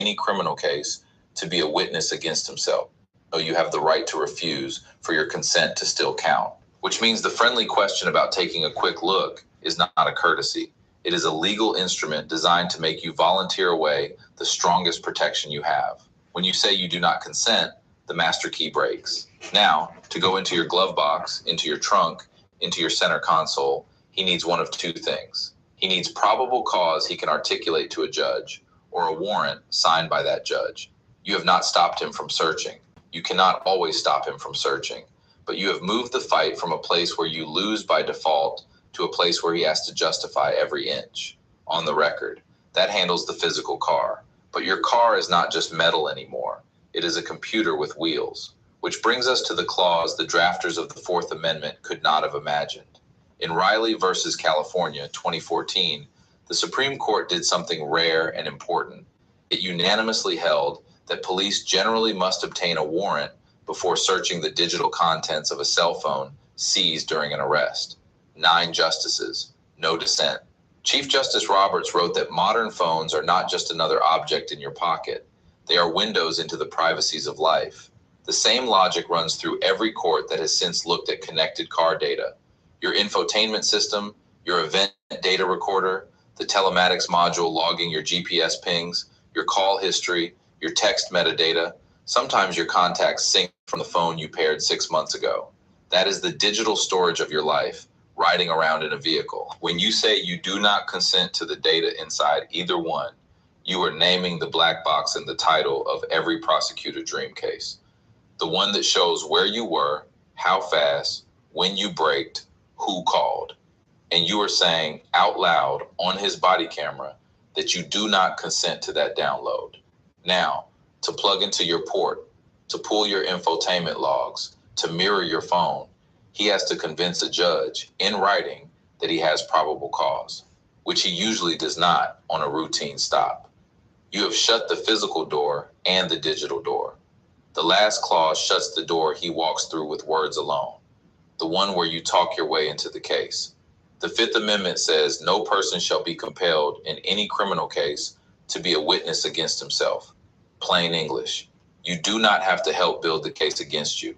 any criminal case to be a witness against himself. So you have the right to refuse for your consent to still count, which means the friendly question about taking a quick look is not a courtesy. It is a legal instrument designed to make you volunteer away the strongest protection you have. When you say you do not consent, the master key breaks. Now, to go into your glove box, into your trunk, into your center console, he needs one of two things. He needs probable cause he can articulate to a judge, or a warrant signed by that judge. You have not stopped him from searching. You cannot always stop him from searching, but you have moved the fight from a place where you lose by default to a place where he has to justify every inch. On the record, that handles the physical car. But your car is not just metal anymore. It is a computer with wheels, which brings us to the clause the drafters of the Fourth Amendment could not have imagined. In Riley versus California, 2014, the Supreme Court did something rare and important. It unanimously held that police generally must obtain a warrant before searching the digital contents of a cell phone seized during an arrest. 9 justices, no dissent. Chief Justice Roberts wrote that modern phones are not just another object in your pocket. They are windows into the privacies of life. The same logic runs through every court that has since looked at connected car data. Your infotainment system, your event data recorder, the telematics module logging your GPS pings, your call history, your text metadata, sometimes your contacts sync from the phone you paired 6 months ago. That is the digital storage of your life, riding around in a vehicle. When you say you do not consent to the data inside either one, you are naming the black box in the title of every prosecutor dream case. The one that shows where you were, how fast, when you braked, who called. And you are saying out loud on his body camera that you do not consent to that download. Now, to plug into your port, to pull your infotainment logs, to mirror your phone, he has to convince a judge in writing that he has probable cause, which he usually does not on a routine stop. You have shut the physical door and the digital door. The last clause shuts the door he walks through with words alone, the one where you talk your way into the case. The Fifth Amendment says no person shall be compelled in any criminal case to be a witness against himself. Plain English. You do not have to help build the case against you.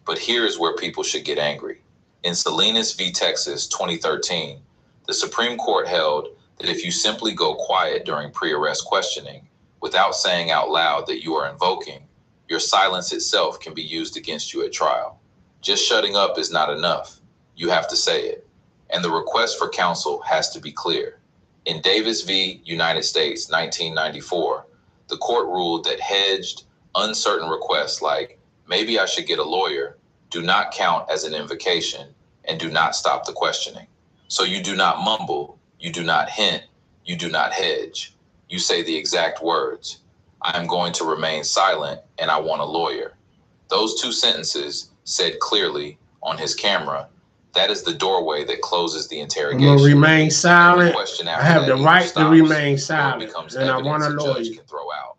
But here is where people should get angry. In Salinas v. Texas, 2013, the Supreme Court held that if you simply go quiet during pre-arrest questioning without saying out loud that you are invoking, your silence itself can be used against you at trial. Just shutting up is not enough. You have to say it. And the request for counsel has to be clear. In Davis v. United States, 1994, the court ruled that hedged, uncertain requests like, maybe I should get a lawyer, do not count as an invocation and do not stop the questioning. So you do not mumble, you do not hint, you do not hedge. You say the exact words. I am going to remain silent and I want a lawyer. Those 2 sentences said clearly on his camera, that is the doorway that closes the interrogation. I'm going to remain silent. I have the right to remain silent. And I want a lawyer. Judge can throw out.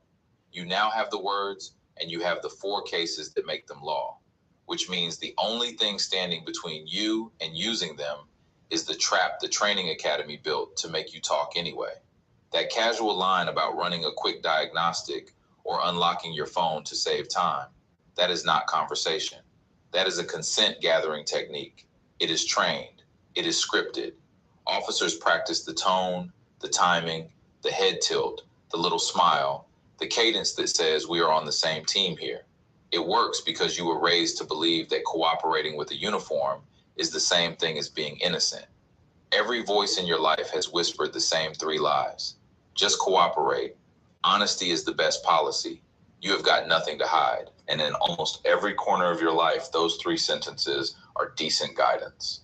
You now have the words and you have the 4 cases that make them law, which means the only thing standing between you and using them is the trap the training academy built to make you talk anyway. That casual line about running a quick diagnostic or unlocking your phone to save time, that is not conversation. That is a consent gathering technique. It is trained. It is scripted. Officers practice the tone, the timing, the head tilt, the little smile, the cadence that says we are on the same team here. It works because you were raised to believe that cooperating with a uniform is the same thing as being innocent. Every voice in your life has whispered the same 3 lies. Just cooperate. Honesty is the best policy. You have got nothing to hide. And in almost every corner of your life, those 3 sentences are decent guidance.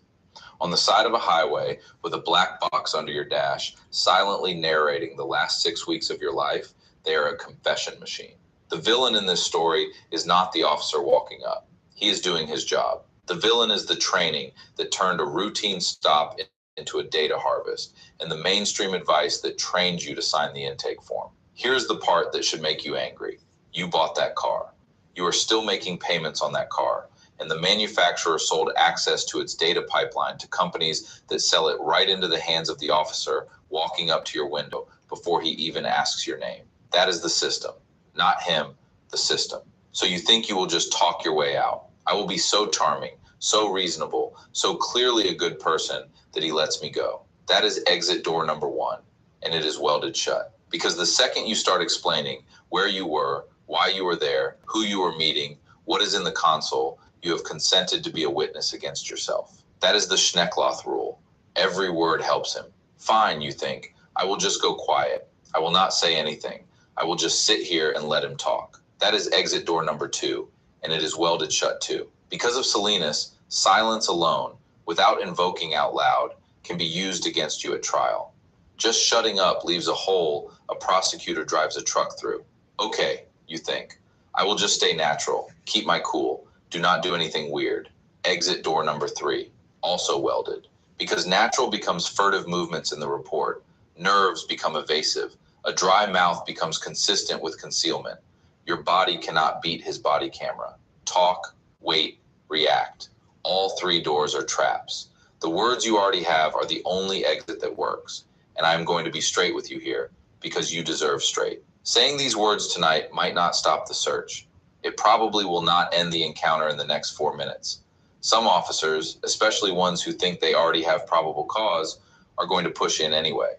On the side of a highway with a black box under your dash, silently narrating the last 6 weeks of your life, they are a confession machine. The villain in this story is not the officer walking up. He is doing his job. The villain is the training that turned a routine stop into a data harvest and the mainstream advice that trained you to sign the intake form. Here's the part that should make you angry. You bought that car. You are still making payments on that car, and the manufacturer sold access to its data pipeline to companies that sell it right into the hands of the officer walking up to your window before he even asks your name. That is the system, not him, the system. So you think you will just talk your way out. I will be so charming, so reasonable, so clearly a good person that he lets me go. That is exit door number 1, and it is welded shut. Because the second you start explaining where you were, why you were there, who you were meeting, what is in the console, you have consented to be a witness against yourself. That is the Schneckloth rule. Every word helps him. Fine, you think. I will just go quiet. I will not say anything. I will just sit here and let him talk. That is exit door number 2, and it is welded shut too. Because of Salinas, silence alone, without invoking out loud, can be used against you at trial. Just shutting up leaves a hole a prosecutor drives a truck through. Okay, you think. I will just stay natural, keep my cool, do not do anything weird. Exit door number 3, also welded. Because natural becomes furtive movements in the report, nerves become evasive, a dry mouth becomes consistent with concealment. Your body cannot beat his body camera. Talk, wait, react. All 3 doors are traps. The words you already have are the only exit that works. And I am going to be straight with you here, because you deserve straight. Saying these words tonight might not stop the search. It probably will not end the encounter in the next 4 minutes. Some officers, especially ones who think they already have probable cause, are going to push in anyway.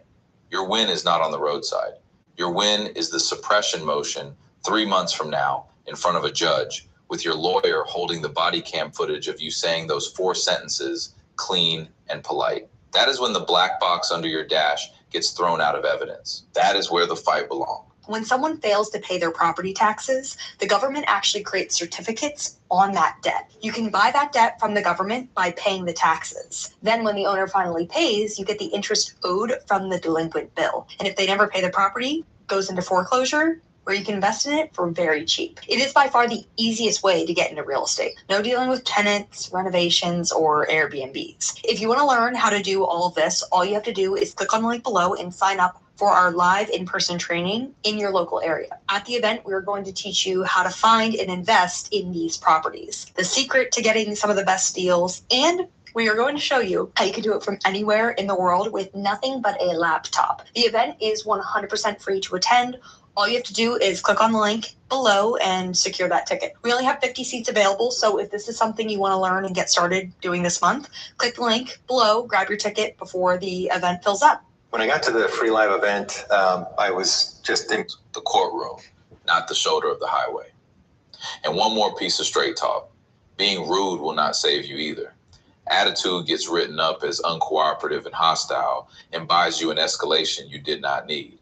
Your win is not on the roadside. Your win is the suppression motion 3 months from now in front of a judge, with your lawyer holding the body cam footage of you saying those 4 sentences, clean and polite. That is when the black box under your dash gets thrown out of evidence. That is where the fight belongs. When someone fails to pay their property taxes, the government actually creates certificates on that debt. You can buy that debt from the government by paying the taxes. Then when the owner finally pays, you get the interest owed from the delinquent bill. And if they never pay the property, it goes into foreclosure, where you can invest in it for very cheap. It is by far the easiest way to get into real estate. No dealing with tenants, renovations, or Airbnbs. If you want to learn how to do all of this, all you have to do is click on the link below and sign up for our live in-person training in your local area. At the event, we're going to teach you how to find and invest in these properties, the secret to getting some of the best deals, and we are going to show you how you can do it from anywhere in the world with nothing but a laptop. The event is 100% free to attend. All you have to do is click on the link below and secure that ticket. We only have 50 seats available, so if this is something you want to learn and get started doing this month, click the link below, grab your ticket before the event fills up. When I got to the free live event, I was just in the courtroom, not the shoulder of the highway. And one more piece of straight talk. Being rude will not save you either. Attitude gets written up as uncooperative and hostile and buys you an escalation you did not need.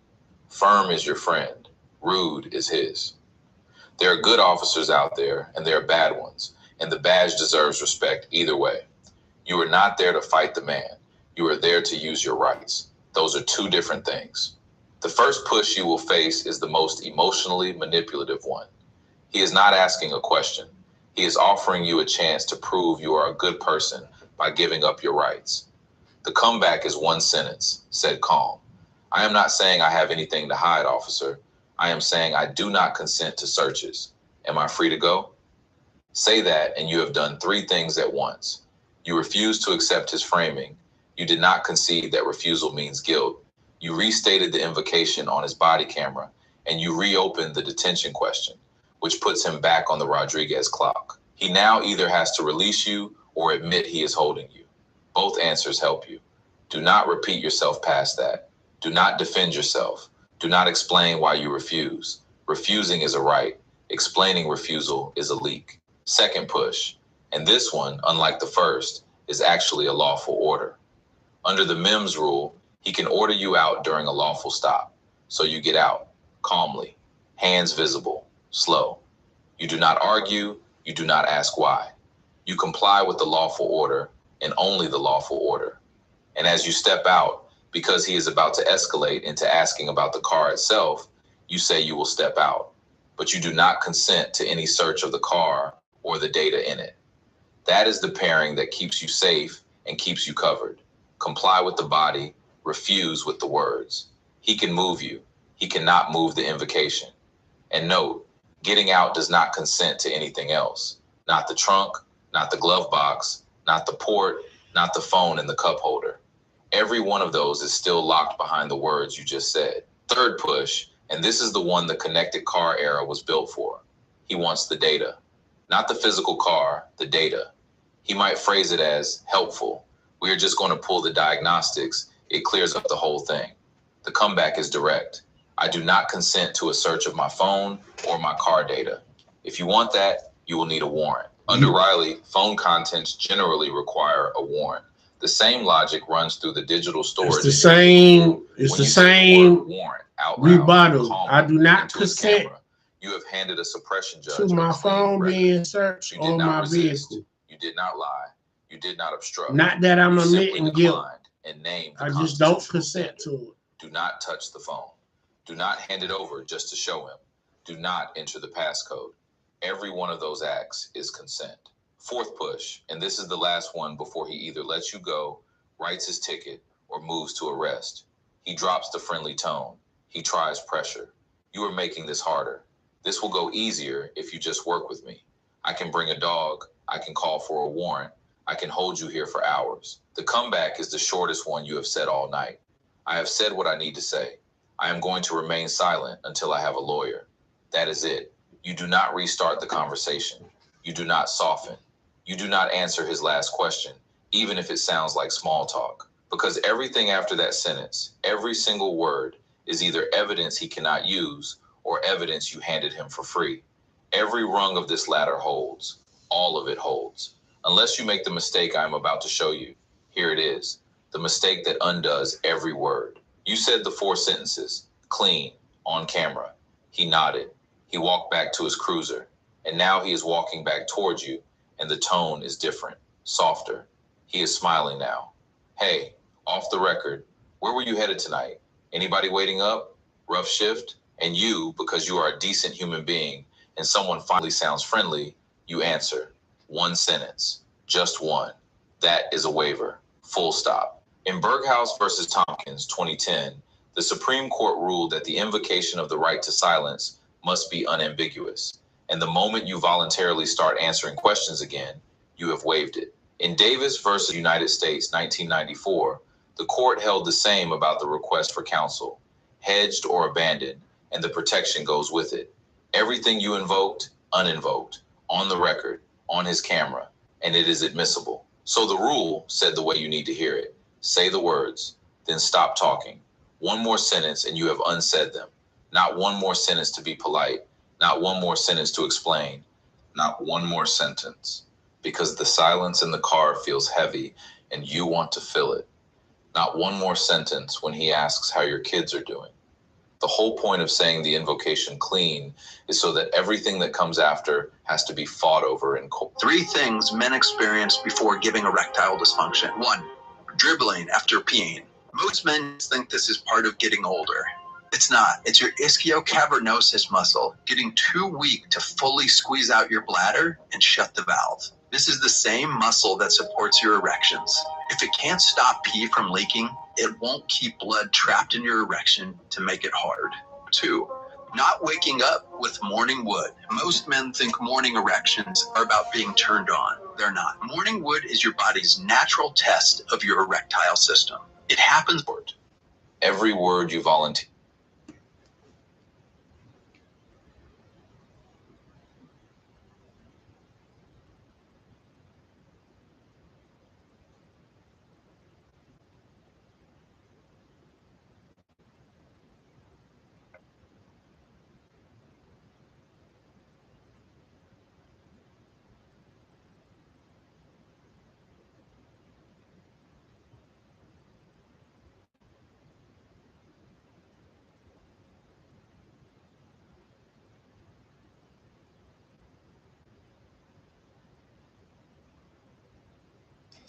Firm is your friend. Rude is his. There are good officers out there, and there are bad ones, and the badge deserves respect either way. You are not there to fight the man. You are there to use your rights. Those are 2 different things. The first push you will face is the most emotionally manipulative one. He is not asking a question. He is offering you a chance to prove you are a good person by giving up your rights. The comeback is 1 sentence, said calm. I am not saying I have anything to hide, officer. I am saying I do not consent to searches. Am I free to go? Say that, and you have done 3 things at once. You refuse to accept his framing. You did not concede that refusal means guilt. You restated the invocation on his body camera, and you reopened the detention question, which puts him back on the Rodriguez clock. He now either has to release you or admit he is holding you. Both answers help you. Do not repeat yourself past that. Do not defend yourself. Do not explain why you refuse. Refusing is a right. Explaining refusal is a leak. Second push, and this one, unlike the first, is actually a lawful order. Under the Mims rule, he can order you out during a lawful stop. So you get out, calmly, hands visible, slow. You do not argue, you do not ask why. You comply with the lawful order and only the lawful order. And as you step out, because he is about to escalate into asking about the car itself, you say you will step out, but you do not consent to any search of the car or the data in it. That is the pairing that keeps you safe and keeps you covered. Comply with the body, refuse with the words. He can move you. He cannot move the invocation. And note, getting out does not consent to anything else. Not the trunk, not the glove box, not the port, not the phone and the cup holder. Every one of those is still locked behind the words you just said. Third push, And this is the one the connected car era was built for. He wants the data. Not the physical car, the data. He might phrase it as helpful. We are just going to pull the diagnostics. It clears up the whole thing. The comeback is direct. I do not consent to a search of my phone or my car data. If you want that, you will need a warrant. Under Riley, phone contents generally require a warrant. The same logic runs through the digital storage. It's the same warrant out rebuttal. I do not consent camera, you have handed a suppression judge to my phone being searched or my vehicle. You did not lie. You did not obstruct. Not that I'm admitting guilt. And named I just don't consent to it. Do not touch the phone. Do not hand it over just to show him. Do not enter the passcode. Every one of those acts is consent. Fourth push, and this is the last one before he either lets you go, writes his ticket, or moves to arrest. He drops the friendly tone. He tries pressure. You are making this harder. This will go easier if you just work with me. I can bring a dog. I can call for a warrant. I can hold you here for hours. The comeback is the shortest one you have said all night. I have said what I need to say. I am going to remain silent until I have a lawyer. That is it. You do not restart the conversation. You do not soften. You do not answer his last question, even if it sounds like small talk. Because everything after that sentence, every single word, is either evidence he cannot use or evidence you handed him for free. Every rung of this ladder holds. All of it holds. Unless you make the mistake I am about to show you. Here it is. The mistake that undoes every word. You said the 4 sentences. Clean. On camera. He nodded. He walked back to his cruiser. And now he is walking back towards you. And the tone is different. Softer. He is smiling now. Hey, off the record. Where were you headed tonight? Anybody waiting up? Rough shift? And you, because you are a decent human being and someone finally sounds friendly, you answer. 1 sentence. Just one. That is a waiver. Full stop. In Berghaus versus Tompkins, 2010, the Supreme Court ruled that the invocation of the right to silence must be unambiguous. And the moment you voluntarily start answering questions again, you have waived it. In Davis versus United States, 1994, the court held the same about the request for counsel. Hedged or abandoned, and the protection goes with it. Everything you invoked, uninvoked, on the record, on his camera, and it is admissible. So the rule said the way you need to hear it. Say the words, then stop talking. 1 more sentence and you have unsaid them. Not 1 more sentence to be polite. Not 1 more sentence to explain. Not 1 more sentence. Because the silence in the car feels heavy and you want to fill it. Not 1 more sentence when he asks how your kids are doing. The whole point of saying the invocation clean is so that everything that comes after has to be fought over in court. 3 things men experience before giving erectile dysfunction. 1, dribbling after peeing. Most men think this is part of getting older. It's not. It's your ischiocavernosus muscle getting too weak to fully squeeze out your bladder and shut the valve. This is the same muscle that supports your erections. If it can't stop pee from leaking, it won't keep blood trapped in your erection to make it hard. 2, not waking up with morning wood. Most men think morning erections are about being turned on. They're not. Morning wood is your body's natural test of your erectile system. It happens. Every word you volunteer.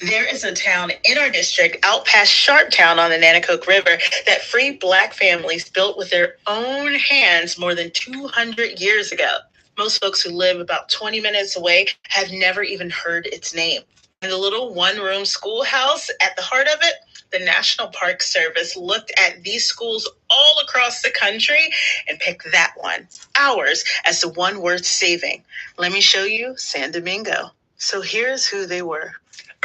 There is a town in our district out past Sharptown on the Nanticoke River that free Black families built with their own hands more than 200 years ago. Most folks who live about 20 minutes away have never even heard its name. And the little 1-room schoolhouse at the heart of it, the National Park Service looked at these schools all across the country and picked that one, ours, as the one worth saving. Let me show you San Domingo. So here's who they were.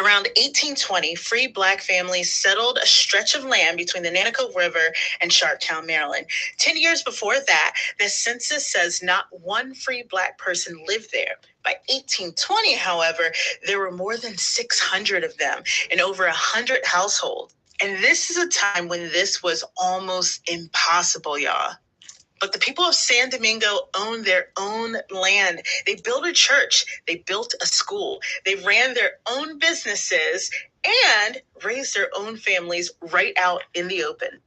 Around 1820, free Black families settled a stretch of land between the Nanticoke River and Sharptown, Maryland. 10 years before that, the census says not one free Black person lived there. By 1820, however, there were more than 600 of them in over 100 households. And this is a time when this was almost impossible, y'all. But the people of San Domingo owned their own land. They built a church. They built a school. They ran their own businesses and raised their own families right out in the open.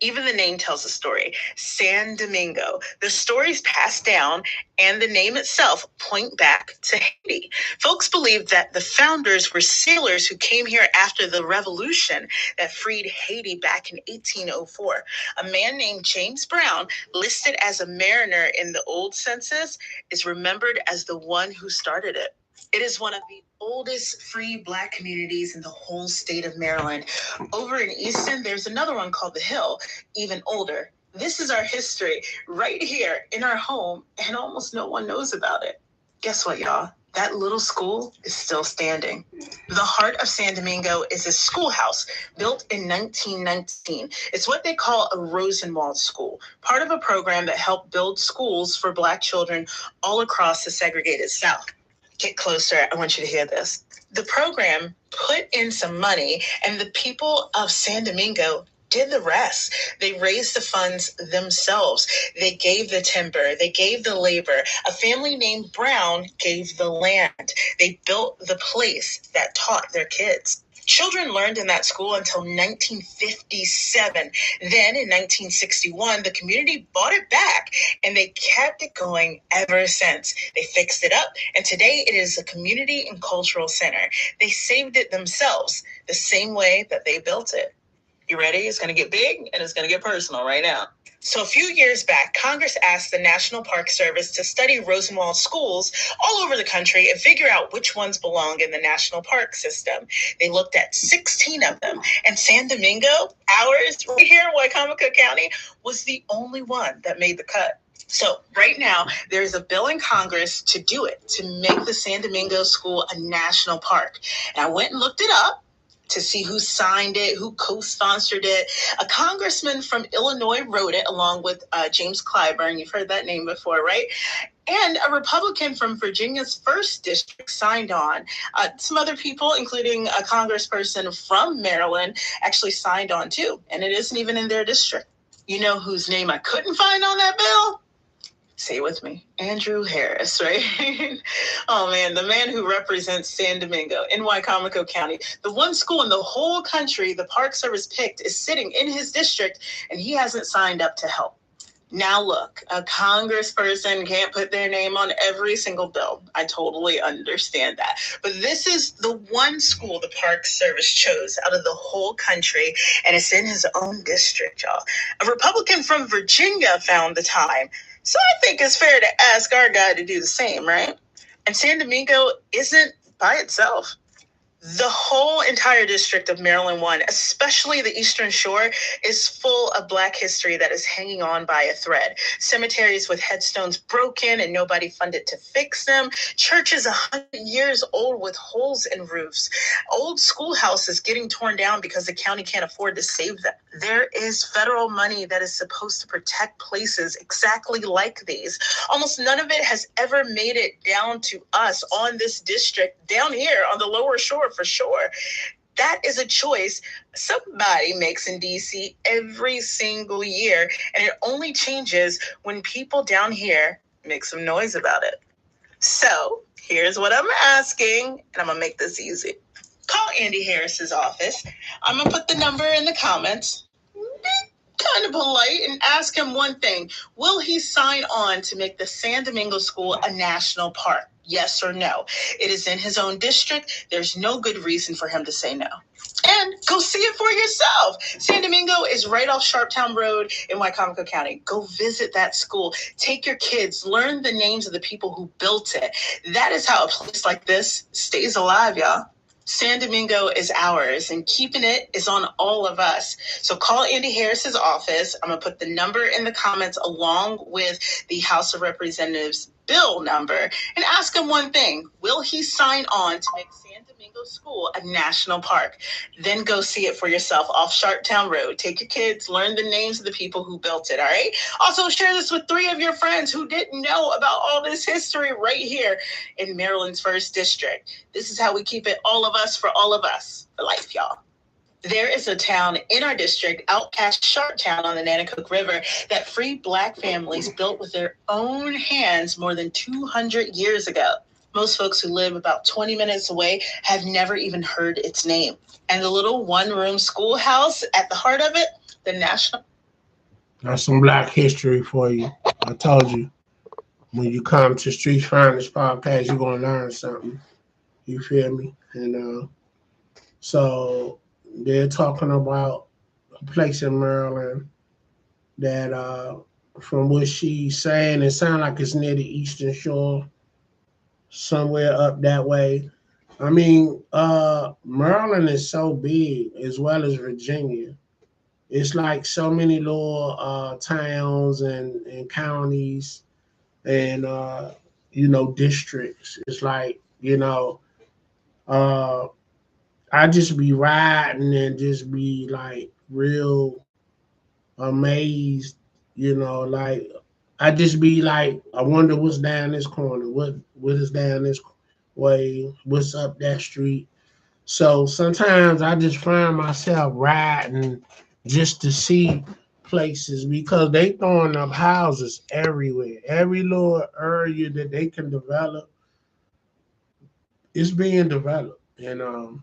Even the name tells a story. San Domingo. The stories passed down and the name itself point back to Haiti. Folks believed that the founders were sailors who came here after the revolution that freed Haiti back in 1804. A man named James Brown, listed as a mariner in the old census, is remembered as the one who started it. It is one of the oldest free Black communities in the whole state of Maryland. Over in Easton, there's another one called The Hill, even older. This is our history right here in our home, and almost no one knows about it. Guess what, y'all? That little school is still standing. The heart of San Domingo is a schoolhouse built in 1919. It's what they call a Rosenwald school, part of a program that helped build schools for Black children all across the segregated South. Get closer. I want you to hear this. The program put in some money, and the people of San Domingo did the rest. They raised the funds themselves. They gave the timber. They gave the labor. A family named Brown gave the land. They built the place that taught their kids. Children learned in that school until 1957. Then in 1961, the community bought it back and they kept it going ever since. They fixed it up, and today it is a community and cultural center. They saved it themselves the same way that they built it. You ready? It's going to get big and it's going to get personal right now. So a few years back, Congress asked the National Park Service to study Rosenwald schools all over the country and figure out which ones belong in the national park system. They looked at 16 of them, and San Domingo, ours right here in Wicomico County, was the only one that made the cut. So right now, there's a bill in Congress to do it, to make the San Domingo School a national park. And I went and looked it up to see who signed it, who co-sponsored it. A congressman from Illinois wrote it along with James Clyburn. You've heard that name before, right? And a Republican from Virginia's 1st District signed on. Some other people, including a congressperson from Maryland, actually signed on too. And it isn't even in their district. You know whose name I couldn't find on that bill? Say it with me. Andrew Harris, right? Oh, man, the man who represents San Domingo in Wicomico County. The one school in the whole country the Park Service picked is sitting in his district, and he hasn't signed up to help. Now, look, a congressperson can't put their name on every single bill. I totally understand that. But this is the one school the Park Service chose out of the whole country, and it's in his own district, y'all. A Republican from Virginia found the time. So I think it's fair to ask our guy to do the same, right? And San Domingo isn't by itself. The whole entire district of Maryland 1, especially the Eastern Shore, is full of Black history that is hanging on by a thread. Cemeteries with headstones broken and nobody funded to fix them. Churches 100 years old with holes in roofs. Old schoolhouses getting torn down because the county can't afford to save them. There is federal money that is supposed to protect places exactly like these. Almost none of it has ever made it down to us on this district down here on the lower shore. For sure. That is a choice somebody makes in DC every single year, and it only changes when people down here make some noise about it. So here's what I'm asking, and I'm going to make this easy. Call Andy Harris's office. I'm going to put the number in the comments. Kind of polite, and ask him one thing. Will he sign on to make the San Domingo School a national park? Yes or no? It is in his own district. There's no good reason for him to say no. And go see it for yourself. San Domingo is right off Sharptown Road in Wicomico County. Go visit that school. Take your kids. Learn the names of the people who built it. That is how a place like this stays alive, y'all. San Domingo is ours, and keeping it is on all of us. So call Andy Harris's office. I'm going to put the number in the comments along with the House of Representatives bill number and ask him one thing. Will he sign on to make San Domingo School a national park? Then go see it for yourself off Sharptown Road. Take your kids, learn the names of the people who built it, all right? Also, share this with 3 of your friends who didn't know about all this history right here in Maryland's 1st District. This is how we keep it all of us for all of us for life, y'all. There is a town in our district out past Sharptown on the Nanticoke River that free Black families built with their own hands more than 200 years ago. Most folks who live about 20 minutes away have never even heard its name. And the little one-room schoolhouse at the heart of it, the National... That's some Black history for you. I told you. When you come to Streets Finest Podcast, you're going to learn something. You feel me? And so... they're talking about a place in Maryland that, from what she's saying, it sounds like it's near the Eastern Shore, somewhere up that way. I mean, Maryland is so big, as well as Virginia. It's like so many little towns and counties and, districts. It's like, I just be riding and just be like real amazed, like I just be like, I wonder what's down this corner, what is down this way, what's up that street. So sometimes I just find myself riding just to see places because they throwing up houses everywhere. Every little area that they can develop is being developed. And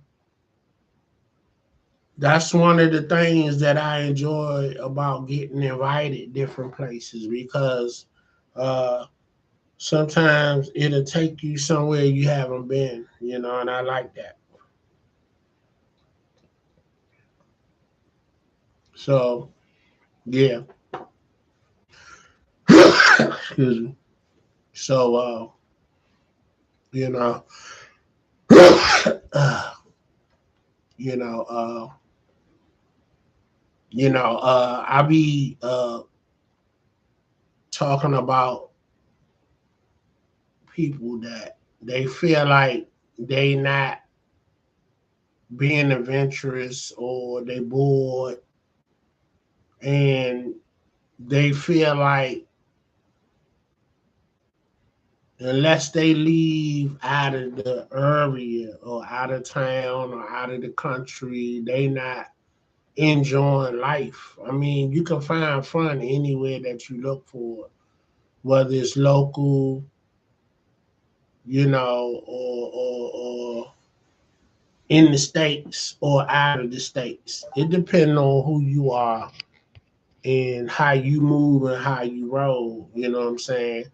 that's one of the things that I enjoy about getting invited different places because sometimes it'll take you somewhere you haven't been, and I like that. So, yeah. Excuse me. So, I be talking about people that they feel like they not being adventurous or they bored and they feel like unless they leave out of the area or out of town or out of the country, they not enjoying life. I mean, you can find fun anywhere that you look for, whether it's local, or in the States or out of the States. It depends on who you are and how you move and how you roll, you know what I'm saying?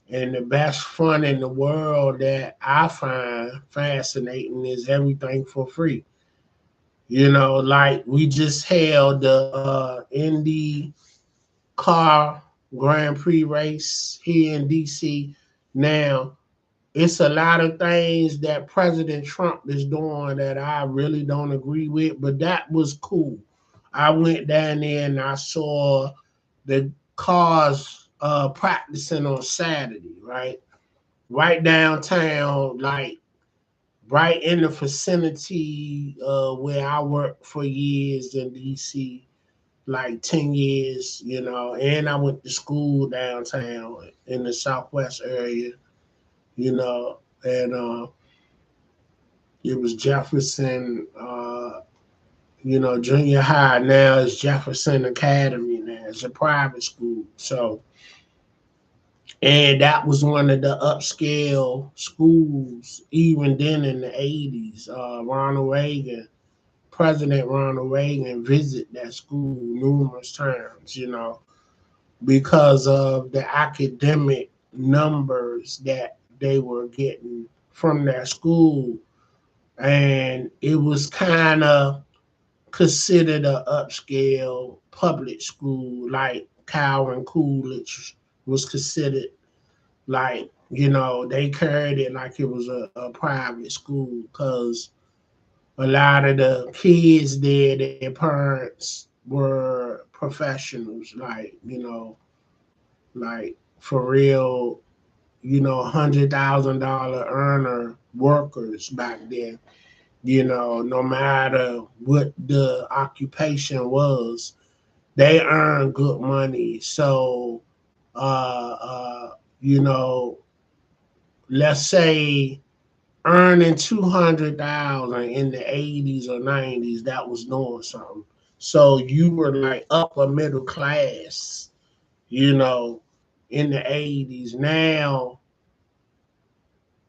And the best fun in the world that I find fascinating is everything for free. Like we just held the Indy car Grand Prix race here in DC. Now, it's a lot of things that President Trump is doing that I really don't agree with, but that was cool. I went down there and I saw the cars practicing on Saturday, right downtown, like right in the vicinity where I worked for years in DC, like 10 years, and I went to school downtown in the Southwest area, and it was Jefferson, junior high. Now it's Jefferson Academy now. It's a private school. So, and that was one of the upscale schools, even then in the 80s. President Ronald Reagan visited that school numerous times, because of the academic numbers that they were getting from that school. And it was kind of considered an upscale public school, like Calvin Coolidge was considered like, they carried it like it was a private school because a lot of the kids there, their parents were professionals, like for real $100,000 earner workers back then. No matter what the occupation was, they earned good money. So, you know, let's say earning 200,000 in the 80s or 90s, that was doing something. So you were like upper middle class, you know, in the 80s. Now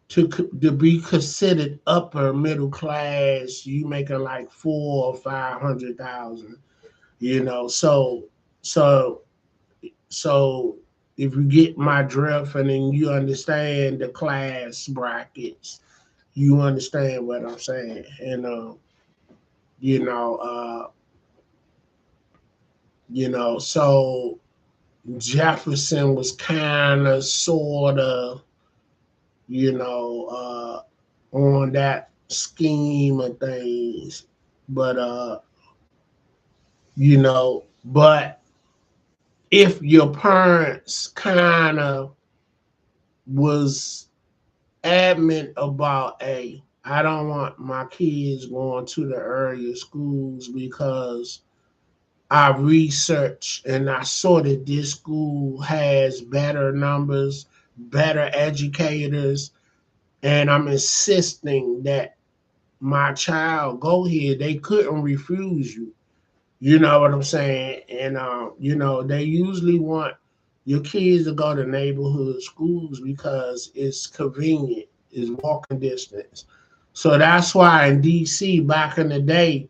to be considered upper middle class, you making like 400,000 or 500,000, So so if you get my drift and then you understand the class brackets, you understand what I'm saying. And you know, uh, so Jefferson was kind of sort of, on that scheme of things. But but if your parents kind of was adamant about, hey, I don't want my kids going to the area schools because I researched and I saw that this school has better numbers, better educators, and I'm insisting that my child go here. They couldn't refuse you. You know what I'm saying? And they usually want your kids to go to neighborhood schools because it's convenient, it's walking distance. So that's why in DC back in the day,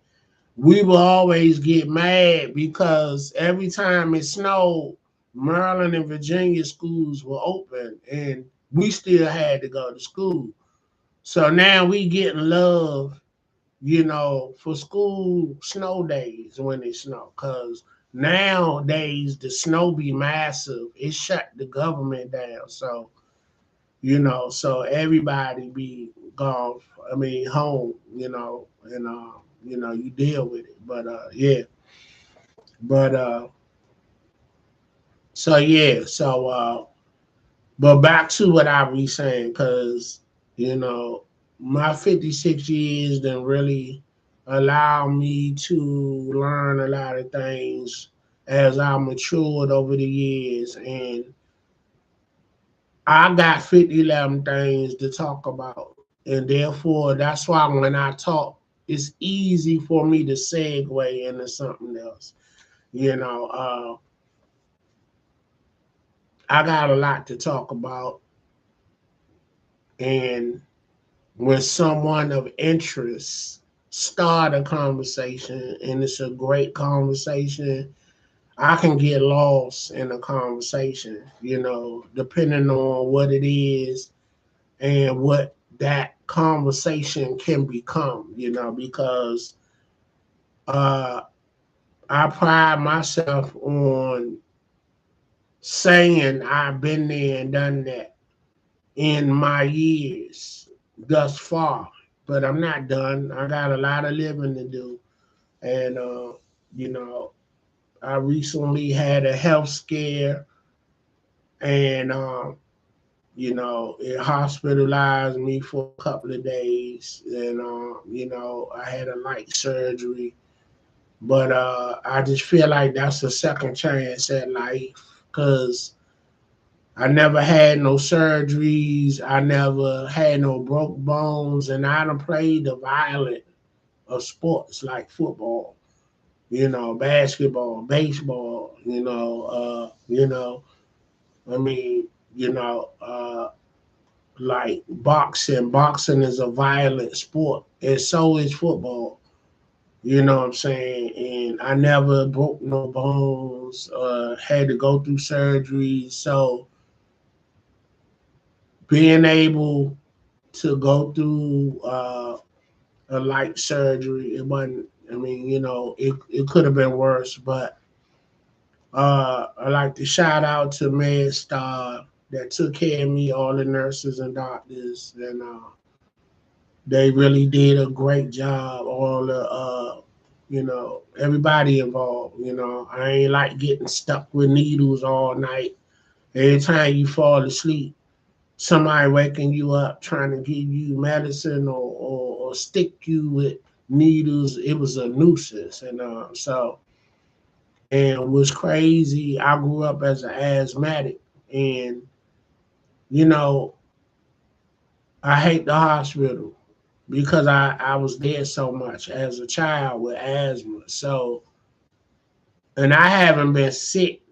we would always get mad because every time it snowed, Maryland and Virginia schools were open and we still had to go to school. So now we getting love, for school snow days when it snow. Because nowadays the snow be massive. It shut the government down. So, so everybody be gone, home, and, you deal with it. But, yeah. But, so, yeah. So, but back to what I was saying, because, my 56 years didn't really allow me to learn a lot of things as I matured over the years. And I got 50, 11 things to talk about. And therefore, that's why when I talk, it's easy for me to segue into something else. I got a lot to talk about. And when someone of interest start a conversation and it's a great conversation, I can get lost in a conversation, depending on what it is and what that conversation can become, because I pride myself on saying I've been there and done that in my years thus far, but I'm not done. I got a lot of living to do. And, I recently had a health scare and, it hospitalized me for a couple of days. And, I had a light surgery. But I just feel like that's a second chance at life because I never had no surgeries. I never had no broke bones, and I done played the violent of sports like football, basketball, baseball, I mean, like boxing. Boxing is a violent sport, and so is football. You know what I'm saying? And I never broke no bones, had to go through surgery. So being able to go through a light surgery, it wasn't, it could have been worse, but I like to shout out to MedStar that took care of me, all the nurses and doctors, and they really did a great job. All the, everybody involved. I ain't like getting stuck with needles all night. Every time you fall asleep, somebody waking you up trying to give you medicine or stick you with needles. It was a nuisance. And and it was crazy. I grew up as an asthmatic, and you know, I hate the hospital because I was there so much as a child with asthma. So, and I haven't been sick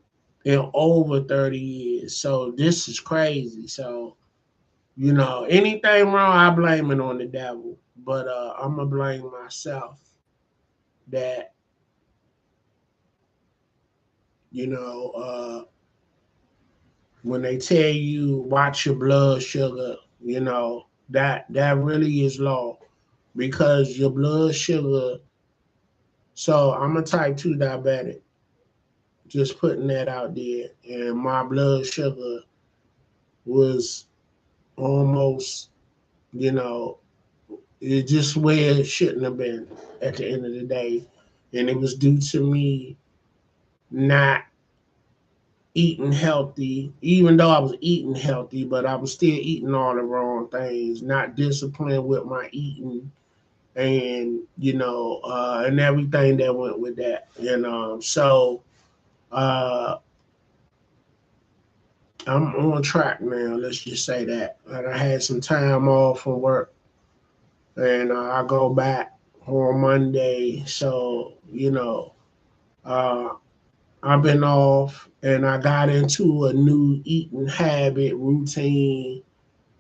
in over 30 years. So this is crazy. So, anything wrong, I blame it on the devil. But I'm gonna blame myself that, you know, when they tell you watch your blood sugar, that really is law because your blood sugar. So I'm a type 2 diabetic, just putting that out there. And my blood sugar was almost, you know, it just where it shouldn't have been at the end of the day. And it was due to me not eating healthy, even though I was eating healthy, but I was still eating all the wrong things, not disciplined with my eating and, and everything that went with that. And uh, I'm on track now, let's just say that. And I had some time off from work and I go back on Monday. So, uh, I've been off and I got into a new eating habit routine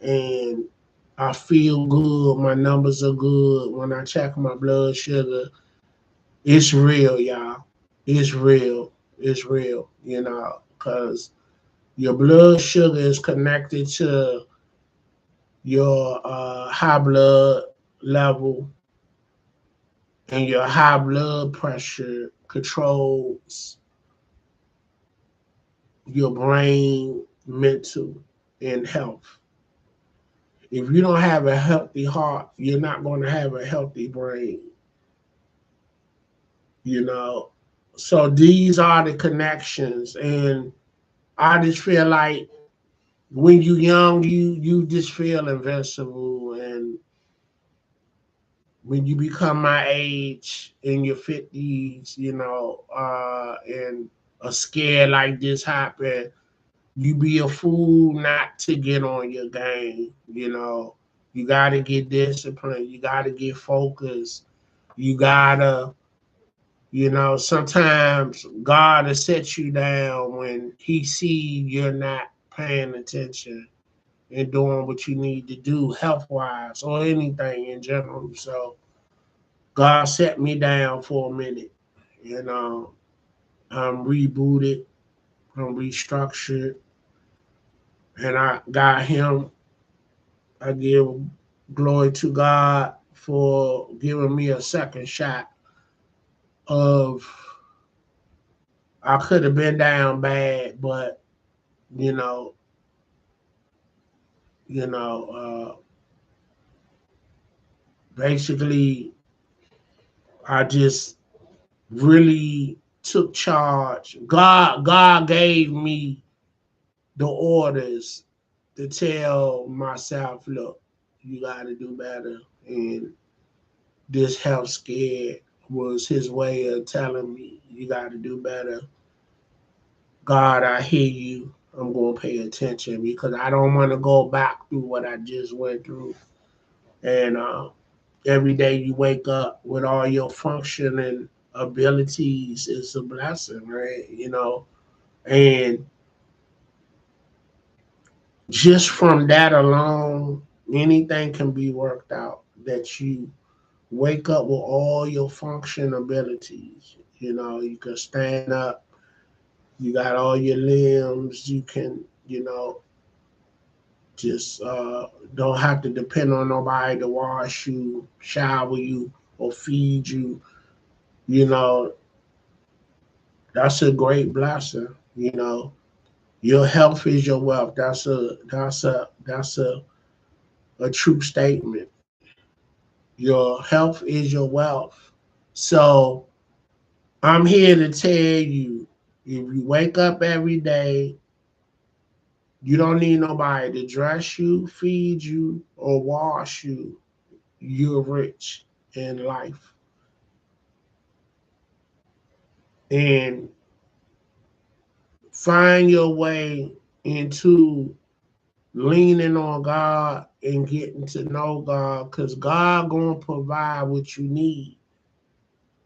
and I feel good. My numbers are good. When I check my blood sugar, it's real, y'all. It's real. It's real, because your blood sugar is connected to your high blood level, and your high blood pressure controls your brain, mental, and health. If you don't have a healthy heart, you're not going to have a healthy brain, you know. So these are the connections, and I just feel like when you young, you just feel invincible, and when you become my age in your 50s, and a scare like this happen, you be a fool not to get on your game. You got to get disciplined. You got to get focused. You got to, sometimes God will set you down when he see you're not paying attention and doing what you need to do health-wise or anything in general. So God set me down for a minute. I'm rebooted. I'm restructured. And I got him. I give glory to God for giving me a second shot of I could have been down bad, but you know, you know, basically I just really took charge. God gave me the orders to tell myself, look, you gotta do better. And this health scare was his way of telling me you gotta do better. God, I hear you. I'm gonna pay attention because I don't want to go back through what I just went through. And every day you wake up with all your functioning abilities is a blessing, right? And just from that alone, anything can be worked out that you wake up with all your function abilities. You can stand up, you got all your limbs, you can, just don't have to depend on nobody to wash you, shower you, or feed you. You know, that's a great blessing. Your health is your wealth. That's a true statement. Your health is your wealth. So I'm here to tell you, if you wake up every day You don't need nobody to dress you, feed you, or wash you. You're rich in life. And find your way into leaning on God and getting to know God, because God gonna provide what you need.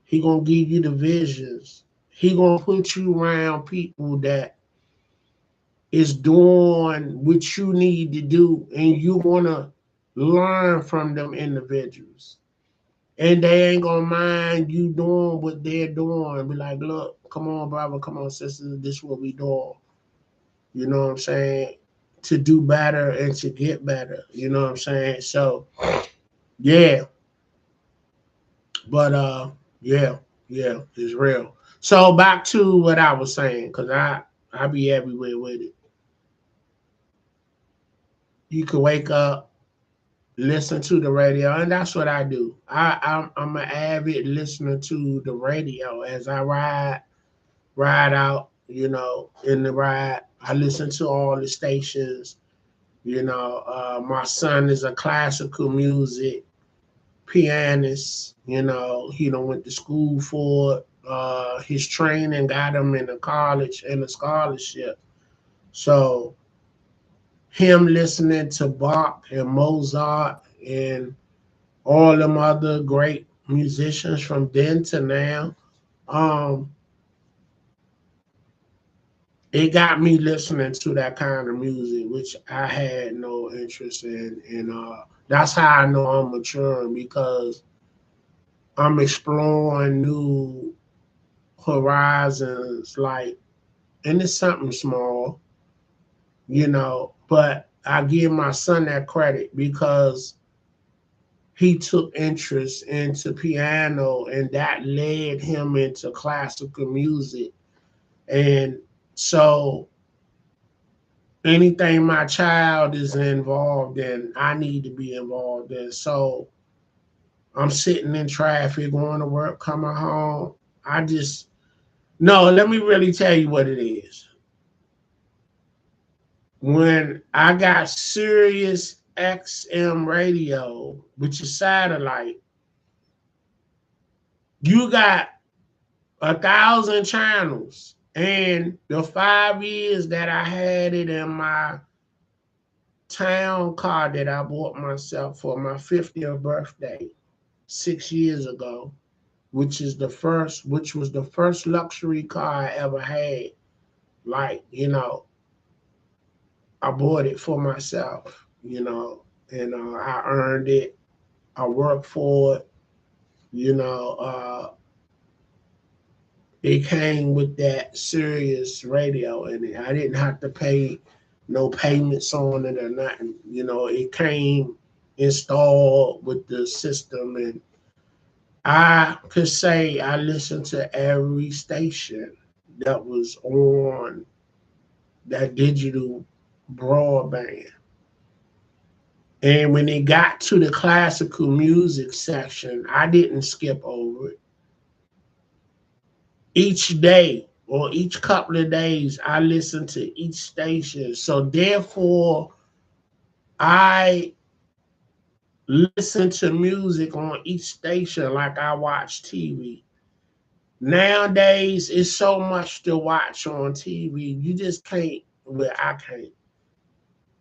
He gonna give you the visions. He gonna put you around people that is doing what you need to do, and you wanna learn from them individuals. And they ain't gonna mind you doing what they're doing. Be like, look, come on, brother, come on, sister, this is what we doing. You know what I'm saying? To do better and to get better. You know what I'm saying? So yeah. But yeah, it's real. So back to what I was saying, because I be everywhere with it. You can wake up, listen to the radio, and that's what I do. I'm an avid listener to the radio as I ride out, in the ride. I listen to all the stations. My son is a classical music pianist. He done went to school for it. His training got him in a college and a scholarship. So him listening to Bach and Mozart and all them other great musicians from then to now, um, it got me listening to that kind of music, which I had no interest in. And that's how I know I'm maturing, because I'm exploring new horizons, like, and it's something small, but I give my son that credit because he took interest into piano, and that led him into classical music. And so anything my child is involved in, I need to be involved in. So I'm sitting in traffic, going to work, coming home. No, let me really tell you what it is. When I got Sirius XM radio, which is satellite, you got 1,000 channels. And the 5 years that I had it in my town car that I bought myself for my 50th birthday 6 years ago, which was the first luxury car I ever had. Like, I bought it for myself, and I earned it. I worked for it, it came with that Sirius radio in it. I didn't have to pay no payments on it or nothing. It came installed with the system, and I could say I listened to every station that was on that digital broadband. And when it got to the classical music section, I didn't skip over it. Each day or each couple of days, I listened to each station. So therefore, I listen to music on each station like I watch TV. Nowadays, it's so much to watch on TV. You just can't. Well, I can't.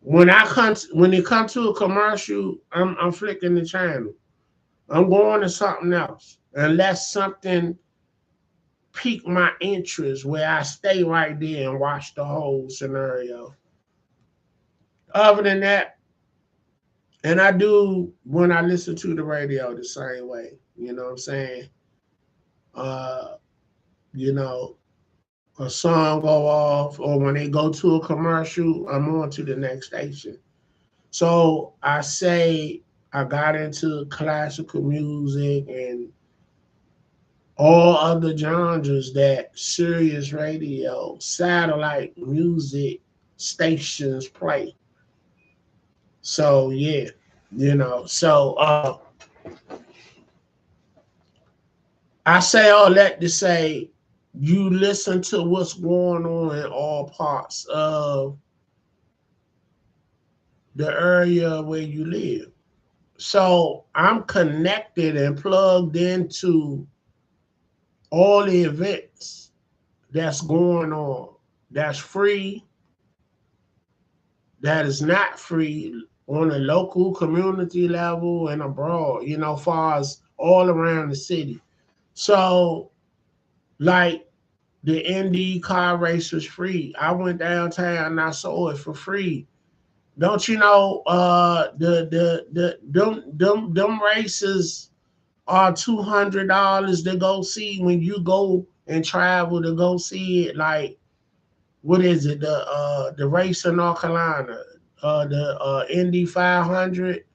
When it comes to a commercial, I'm flicking the channel. I'm going to something else unless something pique my interest where I stay right there and watch the whole scenario. Other than that, and I do when I listen to the radio the same way. You know what I'm saying? Uh, you know, a song go off, or when they go to a commercial, I'm on to the next station. So I say I got into classical music and all other genres that Sirius radio, satellite music stations play. So yeah, I say all that to say you listen to what's going on in all parts of the area where you live. So I'm connected and plugged into all the events that's going on, that's free, that is not free, on a local community level and abroad, you know, far as all around the city. So, like, the Indy car race was free. I went downtown and I saw it for free. Don't you know? Them races are $200 to go see when you go and travel to go see it. Like, what is it? The race in North Carolina, the Indy 500.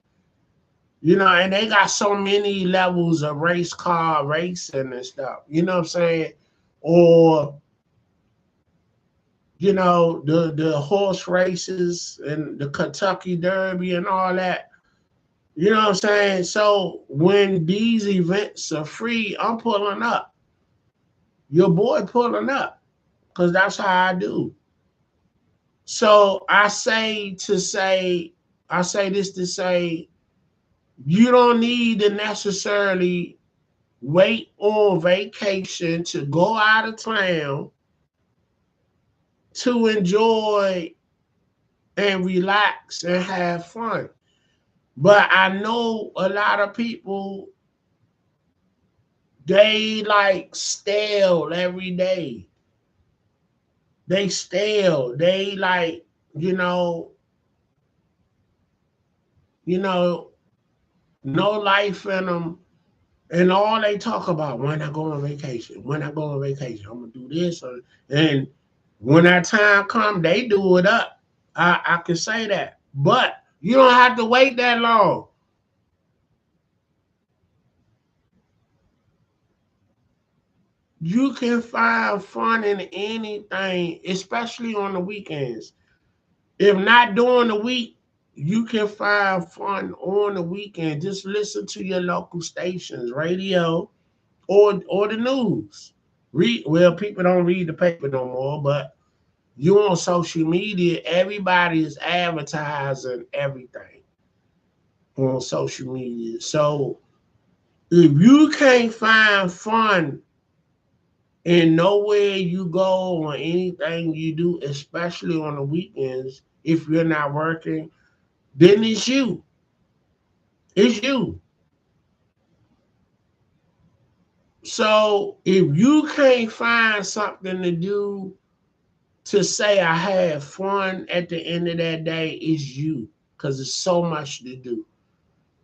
You know, and they got so many levels of race car racing and stuff. You know what I'm saying? Or, you know, the horse races and the Kentucky Derby and all that. You know what I'm saying? So when these events are free, I'm pulling up. Your boy pulling up, because that's how I do. So I say this to say, you don't need to necessarily wait on vacation to go out of town to enjoy and relax and have fun. But I know a lot of people, they like stale every day. They stale. They like, you know, no life in them. And all they talk about, when I go on vacation, when I go on vacation, I'm gonna do this. And when that time comes, they do it up. I can say that. But you don't have to wait that long. You can find fun in anything, especially on the weekends. If not during the week, you can find fun on the weekend. Just listen to your local stations, radio, or the news. Well, people don't read the paper no more, but you on social media, everybody is advertising everything on social media. So if you can't find fun in nowhere you go or anything you do, especially on the weekends, if you're not working, then it's you. It's you. So if you can't find something to do to say I had fun at the end of that day, it's you. Because there's so much to do.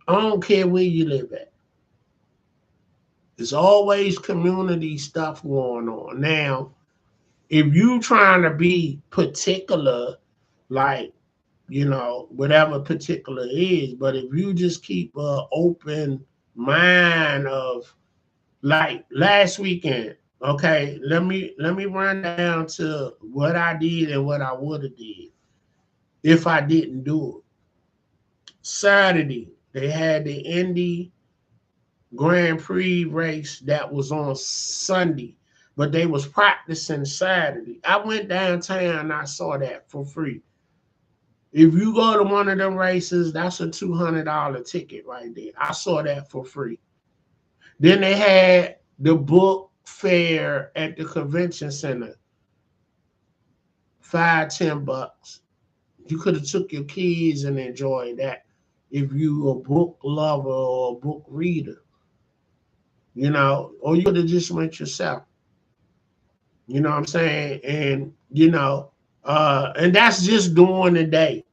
I don't care where you live at. There's always community stuff going on. Now, if you trying to be particular, like, you know, whatever particular is, but if you just keep an open mind of, like last weekend, okay, let me run down to what I did and what I would have did if I didn't do it. Saturday, they had the Indy Grand Prix race that was on Sunday, but they was practicing Saturday. I went downtown and I saw that for free. If you go to one of them races, that's a $200 ticket right there. I saw that for free. Then they had the book fair at the convention center, $5-10. You could have took your kids and enjoyed that if you a book lover or a book reader, you know, or you could have just went yourself. You know what I'm saying? And, you know, and that's just during the day.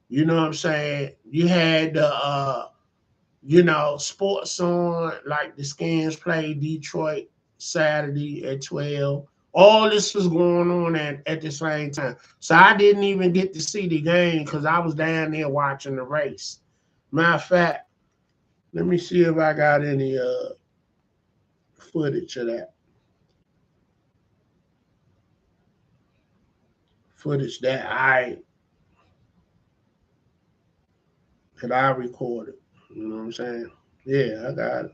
You know what I'm saying? You had the, you know, sports on, like the Skins play Detroit Saturday at 12. All this was going on at the same time. So I didn't even get to see the game because I was down there watching the race. Matter of fact, let me see if I got any footage of that. Footage that I recorded. You know what I'm saying? Yeah, I got it.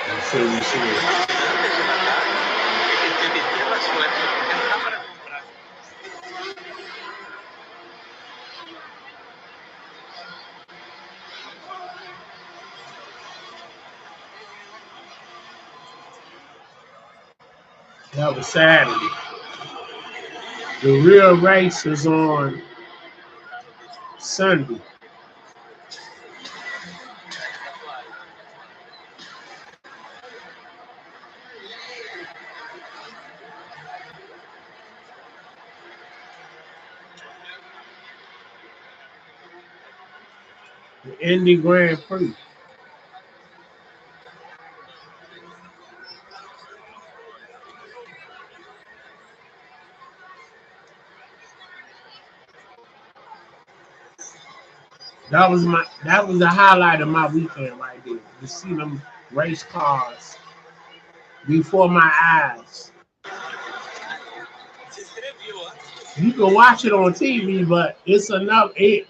I'm sure you see it. That was Saturday. The real race is on Sunday. The Indy Grand Prix. That was the highlight of my weekend right there. To see them race cars before my eyes. You can watch it on TV, but it's enough. It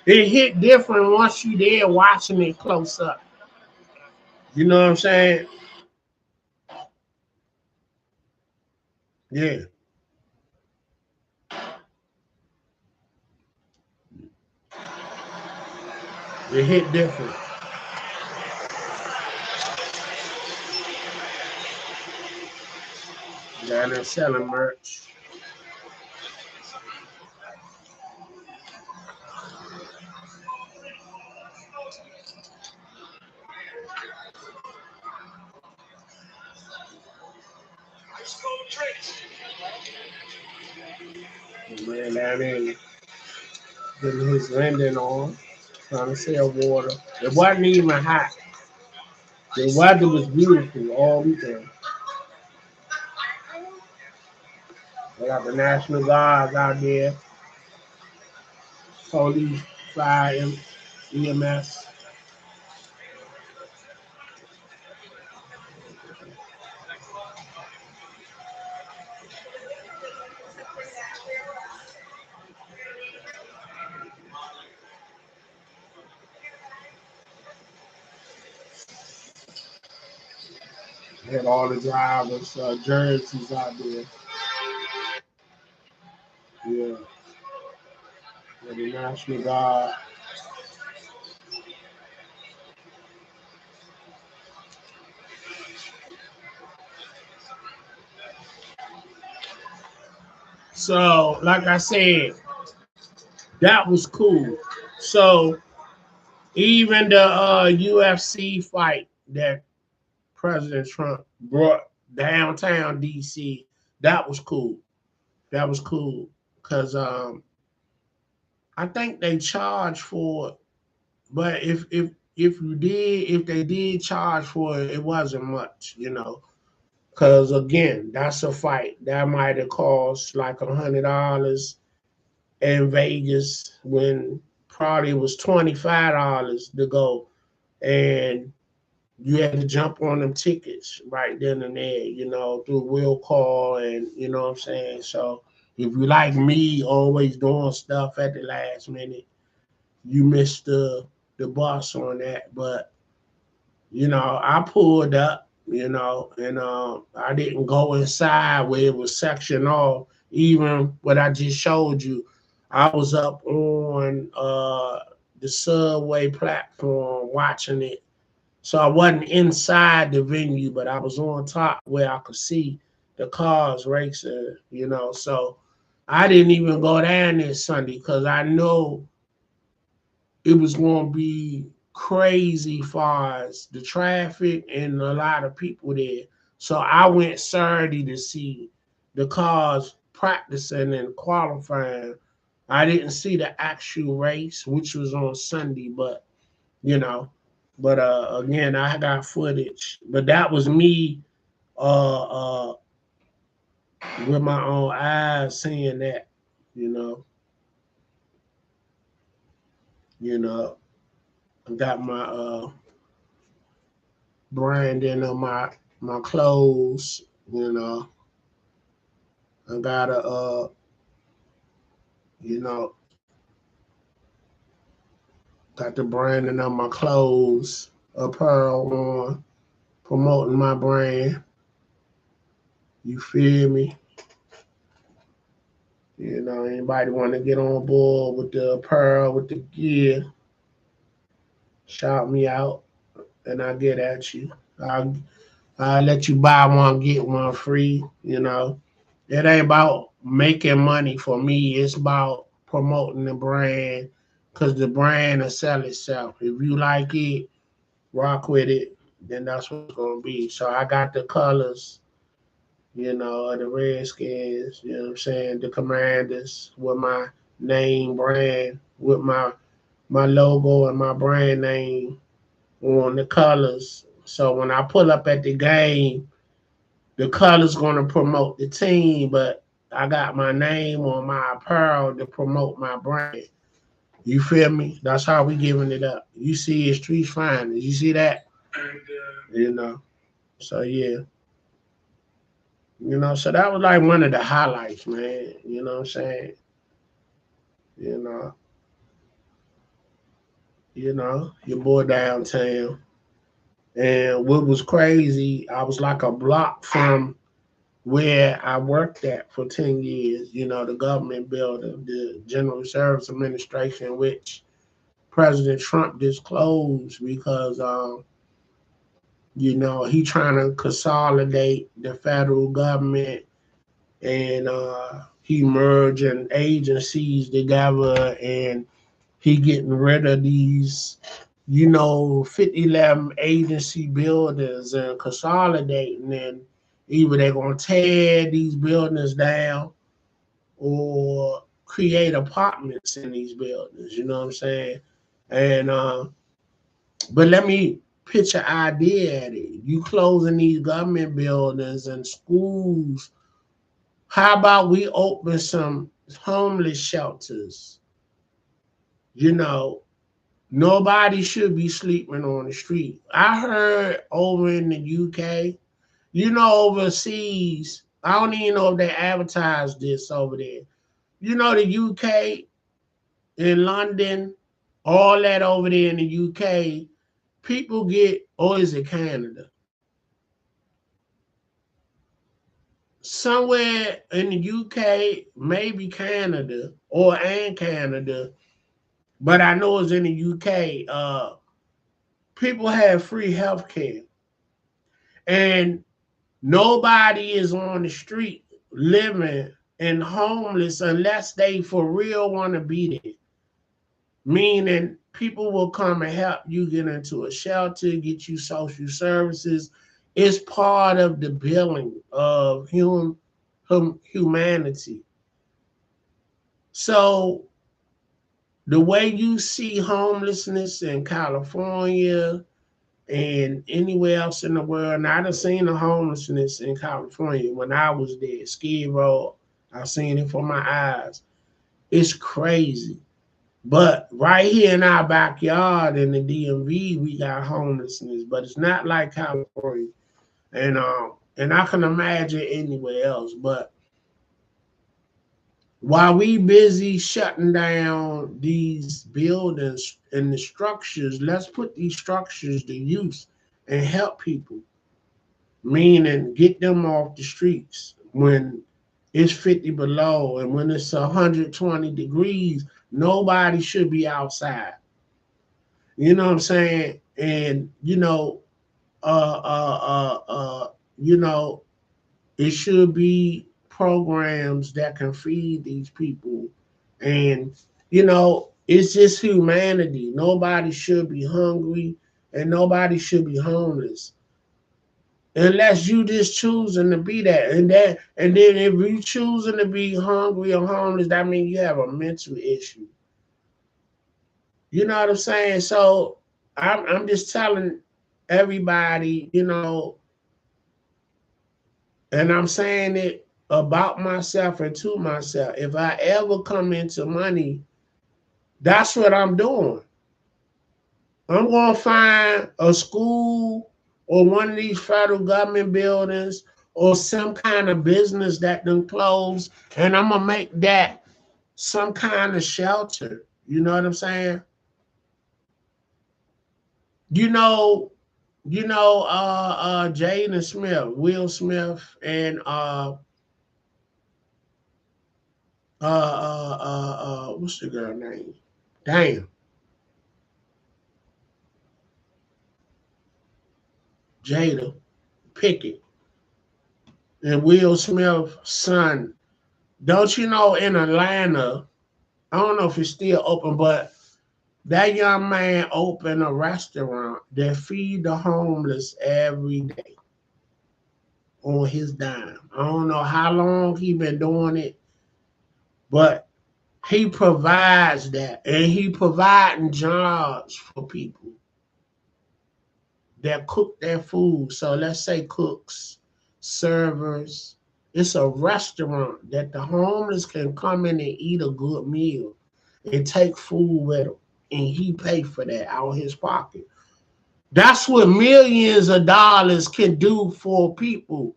hit different once you there watching it close up. You know what I'm saying? Yeah. It hit different. Yeah, they're selling merch. The man down there getting his lending on, trying to sell water. It wasn't even hot. The weather was beautiful all weekend. They got the National Guards out there, police, fire, EMS. They had all the drivers, jerseys out there. Yeah. The National Guard. So, like I said, that was cool. So, even the UFC fight that President Trump brought downtown DC, that was cool. That was cool because I think they charged for it, but if they did charge for it, it wasn't much, you know. Because again, that's a fight that might have cost like $100 in Vegas when probably it was $25 to go, and you had to jump on them tickets right then and there, you know, through will call, and you know what I'm saying. So if you like me, always doing stuff at the last minute, you missed the bus on that. But you know, I pulled up, you know, and I didn't go inside where it was sectioned off. Even what I just showed you, I was up on the subway platform watching it. So I wasn't inside the venue, but I was on top where I could see the cars racing, you know. So I didn't even go down there Sunday because I know it was going to be crazy far as the traffic and a lot of people there. So I went Saturday to see the cars practicing and qualifying. I didn't see the actual race, which was on Sunday, but you know, but again, I got footage. But that was me with my own eyes seeing that, you know, you know. I got my branding on my clothes, you know. I got a you know, got the branding on my clothes, apparel on, promoting my brand. You feel me? You know, anybody want to get on board with the apparel, with the gear, shout me out and I'll get at you. Let you buy one, get one free. It ain't about making money for me. It's about promoting the brand because the brand will sell itself. If you like it, rock with it, then that's what's going to be. So I got the colors, of the Redskins, you know what I'm saying, the Commanders with my name brand, with my logo and my brand name on the colors. So when I pull up at the game, the colors going to promote the team, but I got my name on my apparel to promote my brand. You feel me? That's how we giving it up. You see it, Streets Finest. You see that? You know. So yeah. So that was like one of the highlights, man. You know what I'm saying? You know, your boy downtown. And what was crazy, I was like a block from where I worked at for 10 years, the government building, the General Service Administration, which President Trump disclosed because, he trying to consolidate the federal government and he merging agencies together and he getting rid of these, 5011 agency buildings and consolidating, and either they're going to tear these buildings down or create apartments in these buildings, you know what I'm saying? And but let me pitch an idea at it. You closing these government buildings and schools. How about we open some homeless shelters? Nobody should be sleeping on the street. I heard over in the UK, overseas, I don't even know if they advertise this over there. The UK, in London, all that over there in the UK, people get, or is it Canada? Somewhere in the UK, maybe Canada and Canada, but I know it's in the UK. People have free health care, and nobody is on the street living and homeless unless they for real want to be there. Meaning, people will come and help you get into a shelter, get you social services. It's part of the billing of humanity. So the way you see homelessness in California and anywhere else in the world, and I done seen the homelessness in California when I was there, Skid Row, I seen it for my eyes. It's crazy. But right here in our backyard in the DMV, we got homelessness, but it's not like California. And I can imagine anywhere else. But while we busy shutting down these buildings and the structures, let's put these structures to use and help people. Meaning get them off the streets when it's 50 below and when it's 120 degrees, nobody should be outside. You know what I'm saying? And it should be programs that can feed these people. And it's just humanity. Nobody should be hungry and nobody should be homeless. Unless you just choosing to be that. And then if you choosing to be hungry or homeless, that means you have a mental issue. You know what I'm saying? So I'm just telling everybody, and I'm saying it about myself and to myself. If I ever come into money, that's what I'm doing. I'm going to find a school or one of these federal government buildings or some kind of business that done closed, and I'm going to make that some kind of shelter. You know what I'm saying? Jaden Smith, Will Smith, and what's the girl name? Damn. Jada. Pickett and Will Smith's son. Don't you know in Atlanta, I don't know if it's still open, but that young man opened a restaurant that feed the homeless every day on his dime. I don't know how long he been doing it, but he provides that, and he providing jobs for people that cook their food. So let's say cooks, servers. It's a restaurant that the homeless can come in and eat a good meal and take food with them, and he pay for that out of his pocket. That's what millions of dollars can do for people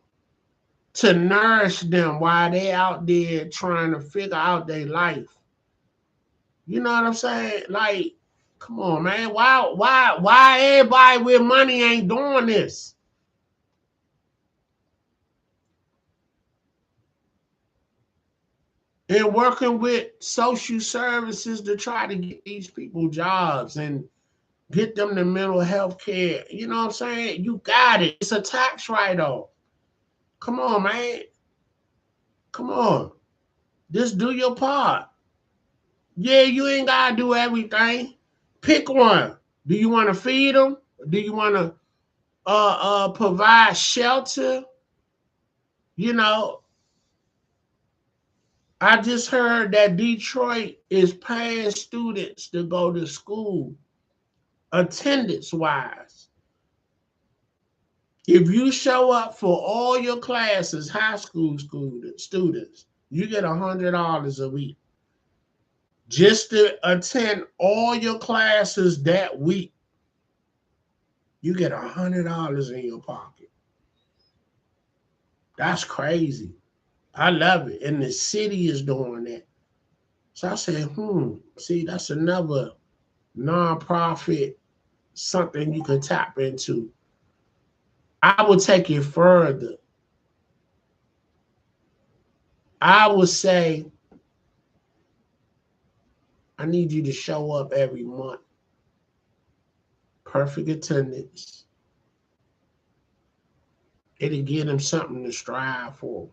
to nourish them while they out there trying to figure out their life. You know what I'm saying? Like, come on, man. Why everybody with money ain't doing this? And working with social services to try to get these people jobs and get them the mental health care. You know what I'm saying? You got it. It's a tax write-off. Come on, man. Come on. Just do your part. Yeah, you ain't got to do everything. Pick one. Do you want to feed them? Do you want to provide shelter? You know, I just heard that Detroit is paying students to go to school, attendance-wise. If you show up for all your classes, high school students, you get $100 a week. Just to attend all your classes that week, you get $100 in your pocket. That's crazy. I love it. And the city is doing that. So I said, see, that's another nonprofit, something you can tap into. I would take it further. I would say, I need you to show up every month. Perfect attendance. It'll give them something to strive for.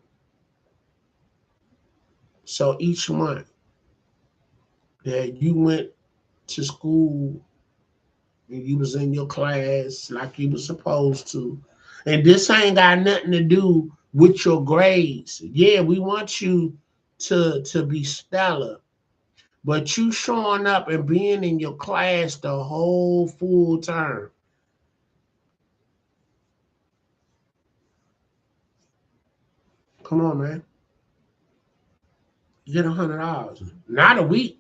So each month that you went to school and you was in your class like you were supposed to, and this ain't got nothing to do with your grades. Yeah, we want you to be stellar, but you showing up and being in your class the whole full term. Come on, man. You get $100, not a week.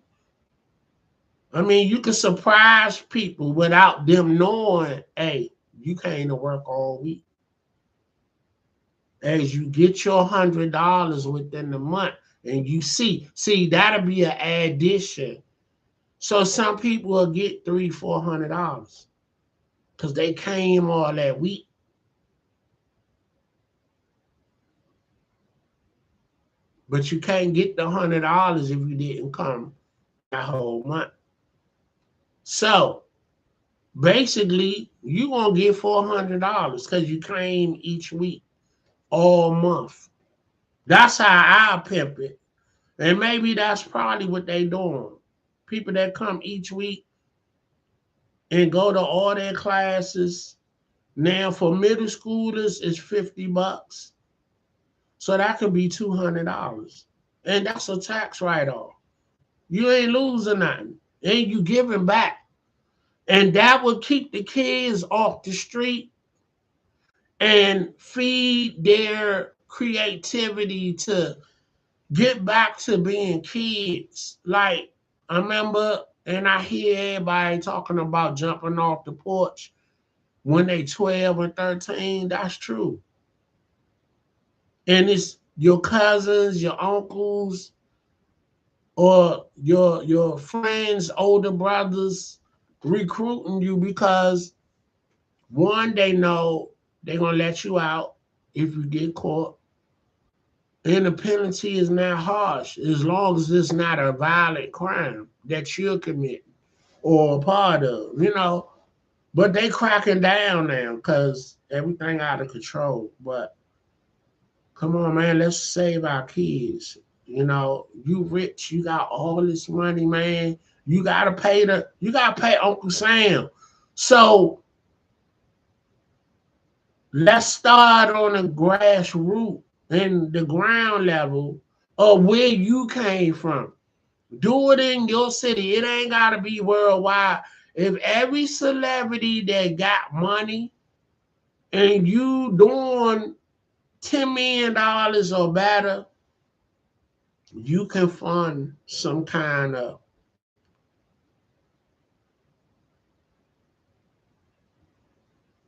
I mean, you can surprise people without them knowing, hey, you came to work all week. As you get your $100 within the month, and you see, that'll be an addition. So some people will get $300-400 because they came all that week. But you can't get the $100 if you didn't come that whole month. So basically, you're going to get $400 because you came each week, all month. That's how I pimp it. And maybe that's probably what they doing. People that come each week and go to all their classes. Now for middle schoolers, it's $50. So that could be $200. And that's a tax write-off. You ain't losing nothing. And you giving back. And that will keep the kids off the street and feed their creativity to get back to being kids. Like, I remember, and I hear everybody talking about jumping off the porch when they 12 or 13. That's true. And it's your cousins, your uncles, or your friends, older brothers recruiting you because one, they know they're going to let you out if you get caught. And the penalty is not harsh as long as it's not a violent crime that you're committing or a part of, you know. But they cracking down now because everything out of control. But come on, man, let's save our kids. You know, you rich, you got all this money, man. You gotta pay Uncle Sam. So let's start on the grassroots and the ground level of where you came from. Do it in your city. It ain't gotta be worldwide. If every celebrity that got money and you doing $10 million or better, you can fund some kind of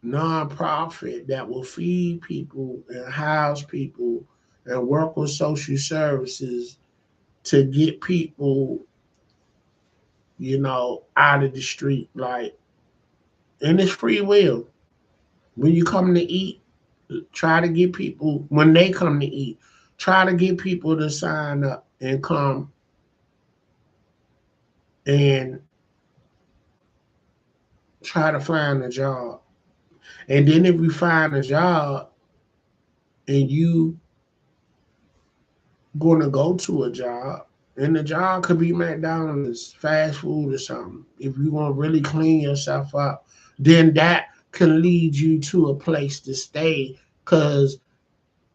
nonprofit that will feed people and house people and work with social services to get people, you know, out of the street. Like, and it's free will. When you come to eat, try to get people, when they come to eat, try to get people to sign up and come and try to find a job. And then if you find a job and you gonna go to a job, and the job could be McDonald's, fast food or something. If you want to really clean yourself up, then that can lead you to a place to stay because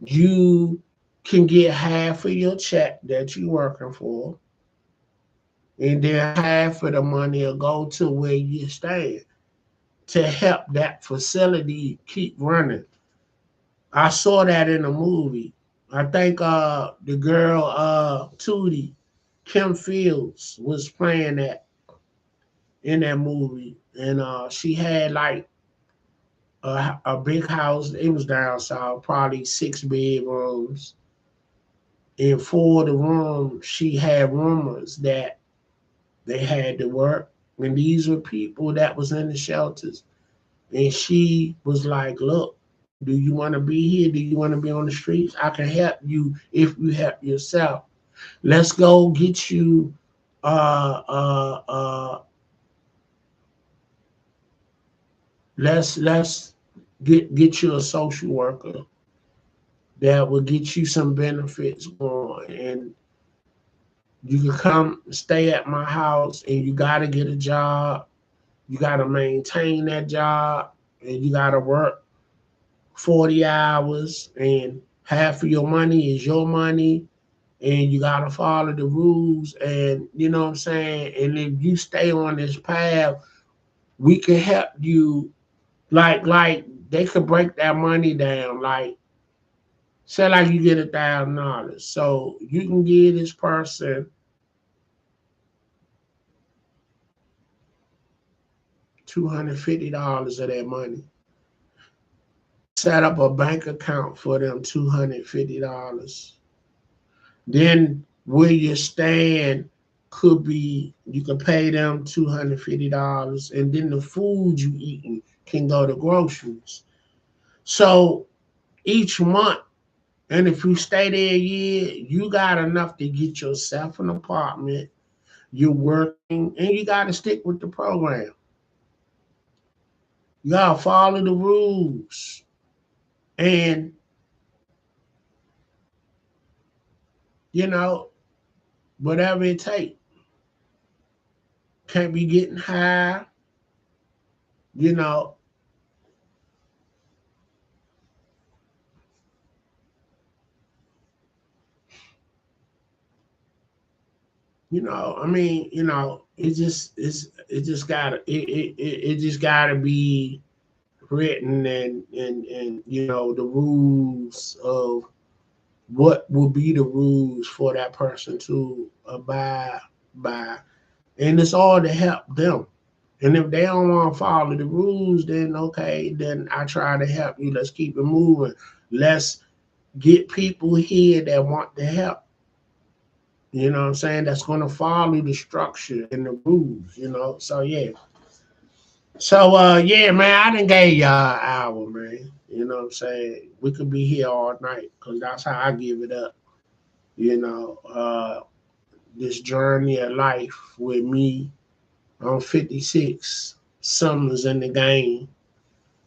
you can get half of your check that you're working for, and then half of the money will go to where you stay to help that facility keep running. I saw that in a movie. I think the girl Tootie Kim Fields was playing that in that movie, and she had like a big house. It was down south, probably 6 bedrooms. And for the room, she had roomers that they had to work, and these were people that was in the shelters. And she was like, "Look, do you want to be here? Do you want to be on the streets? I can help you if you help yourself. Let's go get you uh uh uh let's get you a social worker that will get you some benefits going, and you can come stay at my house, and you got to get a job. You got to maintain that job, and you got to work 40 hours, and half of your money is your money, and you got to follow the rules, and you know what I'm saying? And if you stay on this path, we can help you. Like they could break that money down. Like, say like you get $1,000. So you can give this person $250 of that money. Set up a bank account for them $250. Then where you stand could be, you can pay them $250, and then the food you eating can go to groceries. So each month, and if you stay there a year, you got enough to get yourself an apartment, you're working, and you got to stick with the program. You got to follow the rules. And, you know, whatever it takes. Can't be getting high, you know. I mean, it just gotta be written, and the rules of what will be the rules for that person to abide by. And it's all to help them. And if they don't want to follow the rules, then okay, then I try to help you. Let's keep it moving. Let's get people here that want to help. You know what I'm saying? That's going to follow the structure and the rules. So, yeah. So, yeah, man, I done gave y'all an hour, man. You know what I'm saying? We could be here all night because that's how I give it up. This journey of life with me. I'm 56. Summers in the game.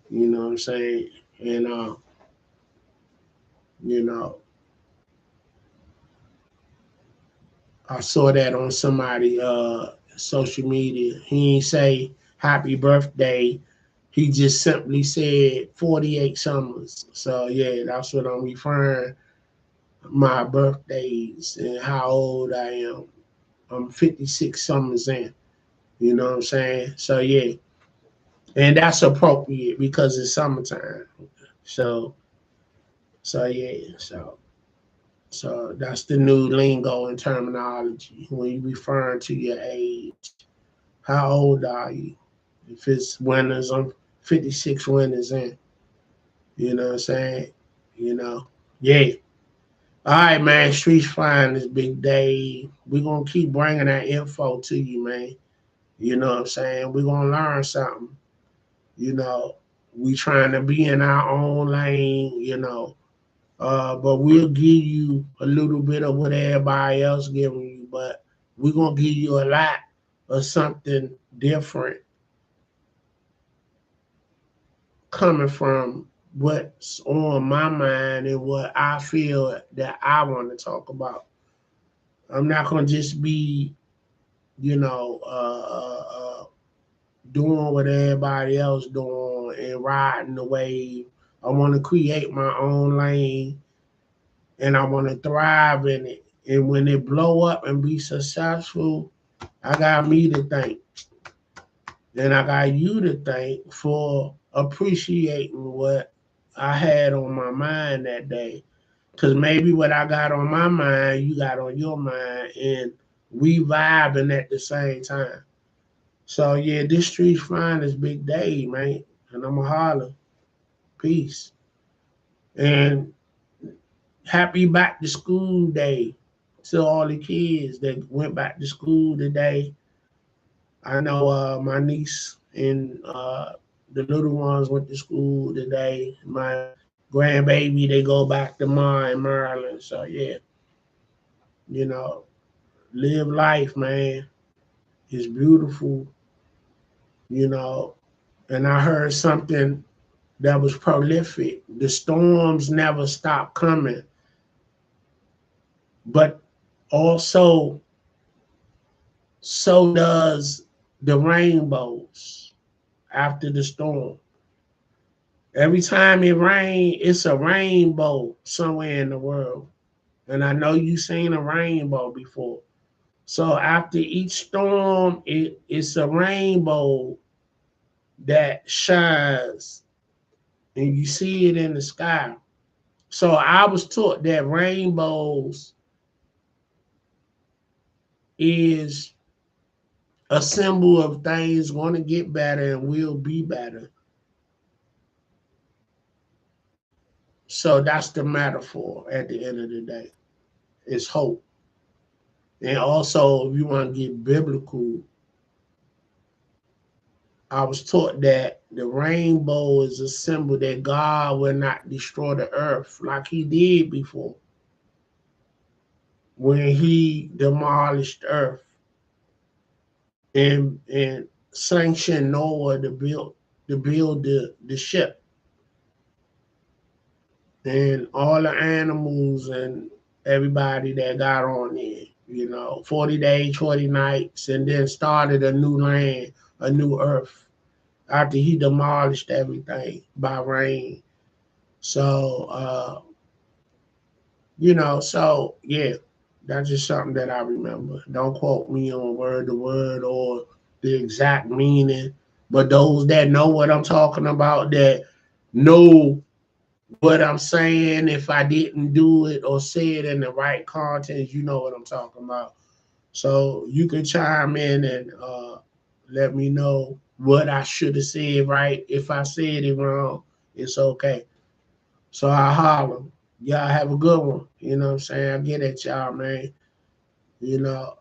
You know what I'm saying? And you know, I saw that on somebody social media. He ain't say happy birthday. He just simply said 48 summers. So yeah, that's what I'm referring my birthdays and how old I am. I'm 56 summers in. You know what I'm saying? So yeah. And that's appropriate because it's summertime. So yeah, so that's the new lingo and terminology when you referring to your age. How old are you? If it's winters, I'm 56 winters in. You know what I'm saying? You know, yeah. All right, man. Streets flying this big day. We're gonna keep bringing that info to you, man. You know what I'm saying? We're gonna learn something. You know, we trying to be in our own lane. You know, but we'll give you a little bit of what everybody else giving you, but we're gonna give you a lot of something different coming from what's on my mind and what I feel that I want to talk about. I'm not gonna just be, you know, doing what everybody else doing and riding the wave. I want to create my own lane and I want to thrive in it. And when it blow up and be successful, I got me to thank. And I got you to thank for appreciating what I had on my mind that day. Because maybe what I got on my mind, you got on your mind, and we vibing at the same time. So, yeah, this street's flying is big day, man. And I'm going to holler. Peace. And happy back to school day to all the kids that went back to school today. I know my niece and the little ones went to school today. My grandbaby, they go back tomorrow in Maryland. So yeah, you know, live life, man. It's beautiful, you know. And I heard something that was prolific. The storms never stop coming, but also so does the rainbows after the storm. Every time it rains, it's a rainbow somewhere in the world. And I know you've seen a rainbow before. So after each storm, it's a rainbow that shines and you see it in the sky. So I was taught that rainbows is a symbol of things going to get better and will be better. So that's the metaphor at the end of the day. It's hope. And also, if you want to get biblical, I was taught that the rainbow is a symbol that God will not destroy the earth like he did before when he demolished the earth and sanctioned Noah to build the ship. And all the animals and everybody that got on there, 40 days, 40 nights, and then started a new land, a new earth after he demolished everything by rain. So, so yeah, that's just something that I remember. Don't quote me on word to word or the exact meaning, but those that know what I'm talking about, that know what I'm saying, if I didn't do it or say it in the right context, you know what I'm talking about. So you can chime in and let me know what I should have said right. If I said it wrong, it's okay. So I holler. Y'all have a good one. You know what I'm saying? I get at y'all, man. You know,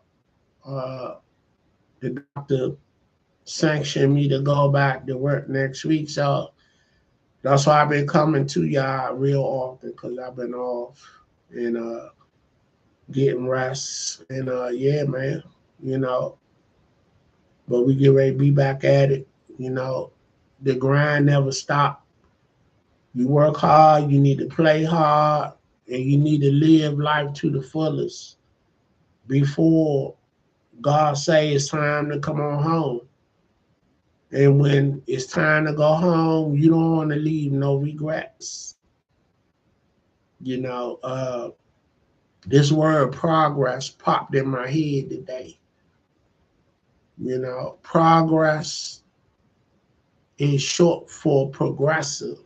the doctor sanctioned me to go back to work next week. So that's why I've been coming to y'all real often, because I've been off and getting rest. And yeah, man, you know, but we get ready to be back at it. You know, the grind never stopped. You work hard, you need to play hard, and you need to live life to the fullest before God say it's time to come on home. And when it's time to go home, you don't want to leave no regrets. You know, this word progress popped in my head today. You know, progress is short for progressive.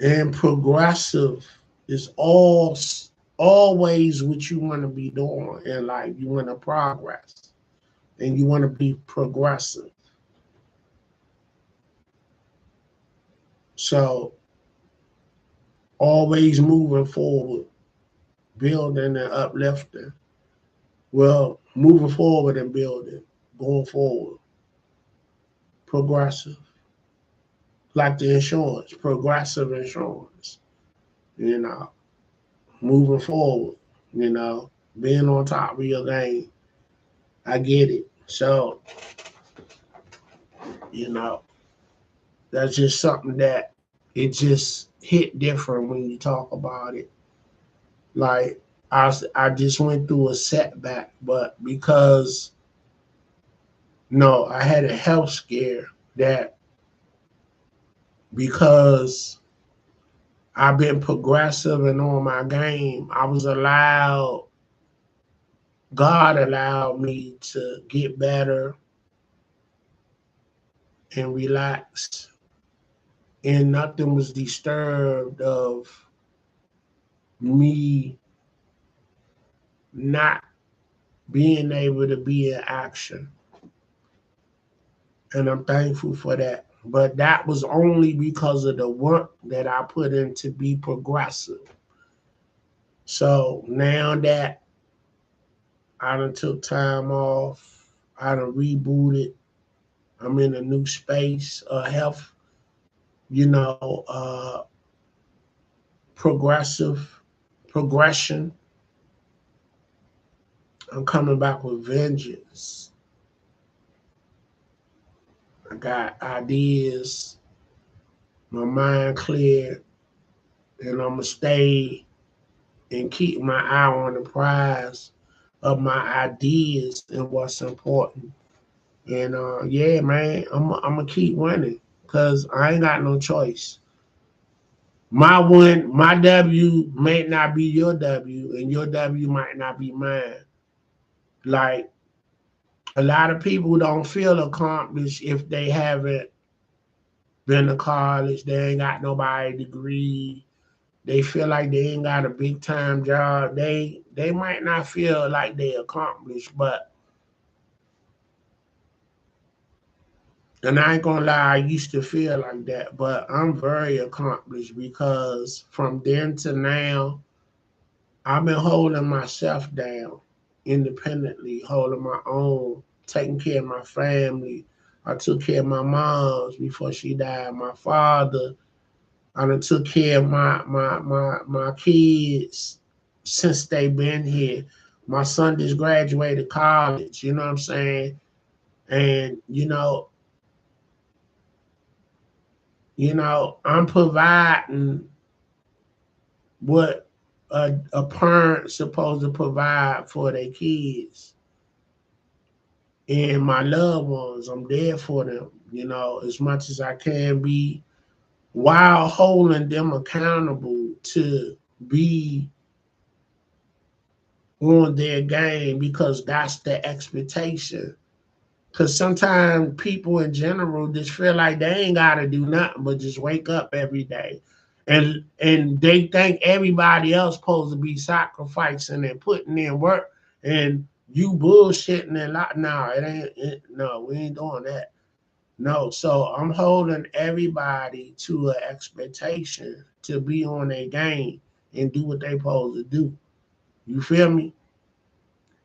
And progressive is always what you want to be doing in life. You want to progress and you want to be progressive. So always moving forward, building and uplifting. Well, moving forward and building, going forward. Progressive. Like the insurance, progressive insurance. You know, moving forward, you know, being on top of your game. I get it. So, you know, that's just something that it just hit different when you talk about it. Like I just went through a setback, but because no, I had a health scare that because I've been progressive and on my game, God allowed me to get better and relax. And nothing was disturbed of me not being able to be in action. And I'm thankful for that. But that was only because of the work that I put in to be progressive. So now that I done took time off, I done rebooted, I'm in a new space of health, you know, progression. I'm coming back with vengeance. I got ideas, my mind clear, and I'm gonna stay and keep my eye on the prize of my ideas and what's important. And yeah, man, I'm gonna keep winning because I ain't got no choice. My W may not be your W, and your W might not be mine. Like a lot of people don't feel accomplished if they haven't been to college, they ain't got nobody degree, they feel like they ain't got a big time job. They might not feel like they accomplished, but and I ain't gonna lie, I used to feel like that, but I'm very accomplished because from then to now, I've been holding myself down independently, holding my own, taking care of my family. I took care of my mom before she died, my father. I done took care of my kids since they been here. My son just graduated college, you know what I'm saying? And I'm providing what a parent's supposed to provide for their kids and my loved ones. I'm there for them, as much as I can be, while holding them accountable to be on their game because that's the expectation. Because sometimes people in general just feel like they ain't got to do nothing but just wake up every day. And they think everybody else supposed to be sacrificing and putting in work, and you bullshitting and like, no, no, we ain't doing that. No, so I'm holding everybody to an expectation to be on their game and do what they supposed to do. You feel me?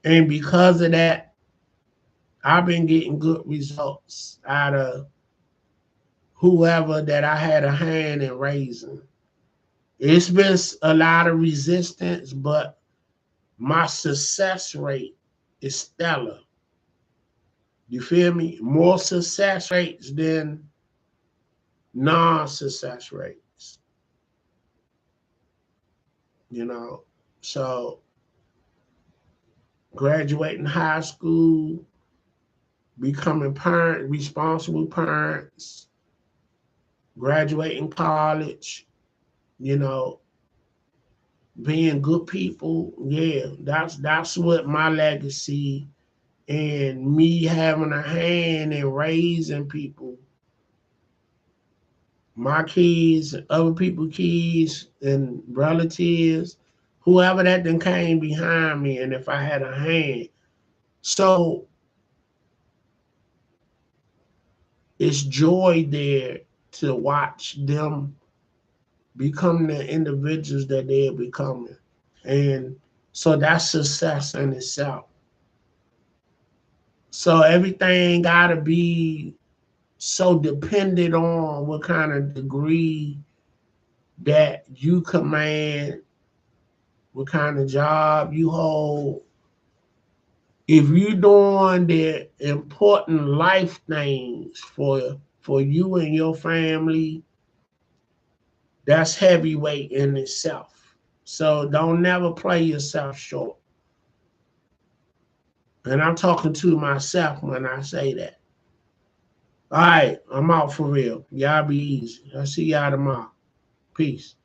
And because of that, I've been getting good results out of whoever that I had a hand in raising. It's been a lot of resistance, but my success rate is stellar. You feel me? More success rates than non-success rates. You know, so graduating high school, becoming responsible parents, graduating college, you know, being good people. Yeah, that's what my legacy, and me having a hand in raising people, my kids, other people's kids, and relatives, whoever that then came behind me, and if I had a hand. So it's joy there to watch them become the individuals that they're becoming. And so that's success in itself. So everything gotta be so dependent on what kind of degree that you command, what kind of job you hold. If you're doing the important life things for you and your family, that's heavyweight in itself. So don't never play yourself short. And I'm talking to myself when I say that. All right, I'm out for real. Y'all be easy. I'll see y'all tomorrow. Peace.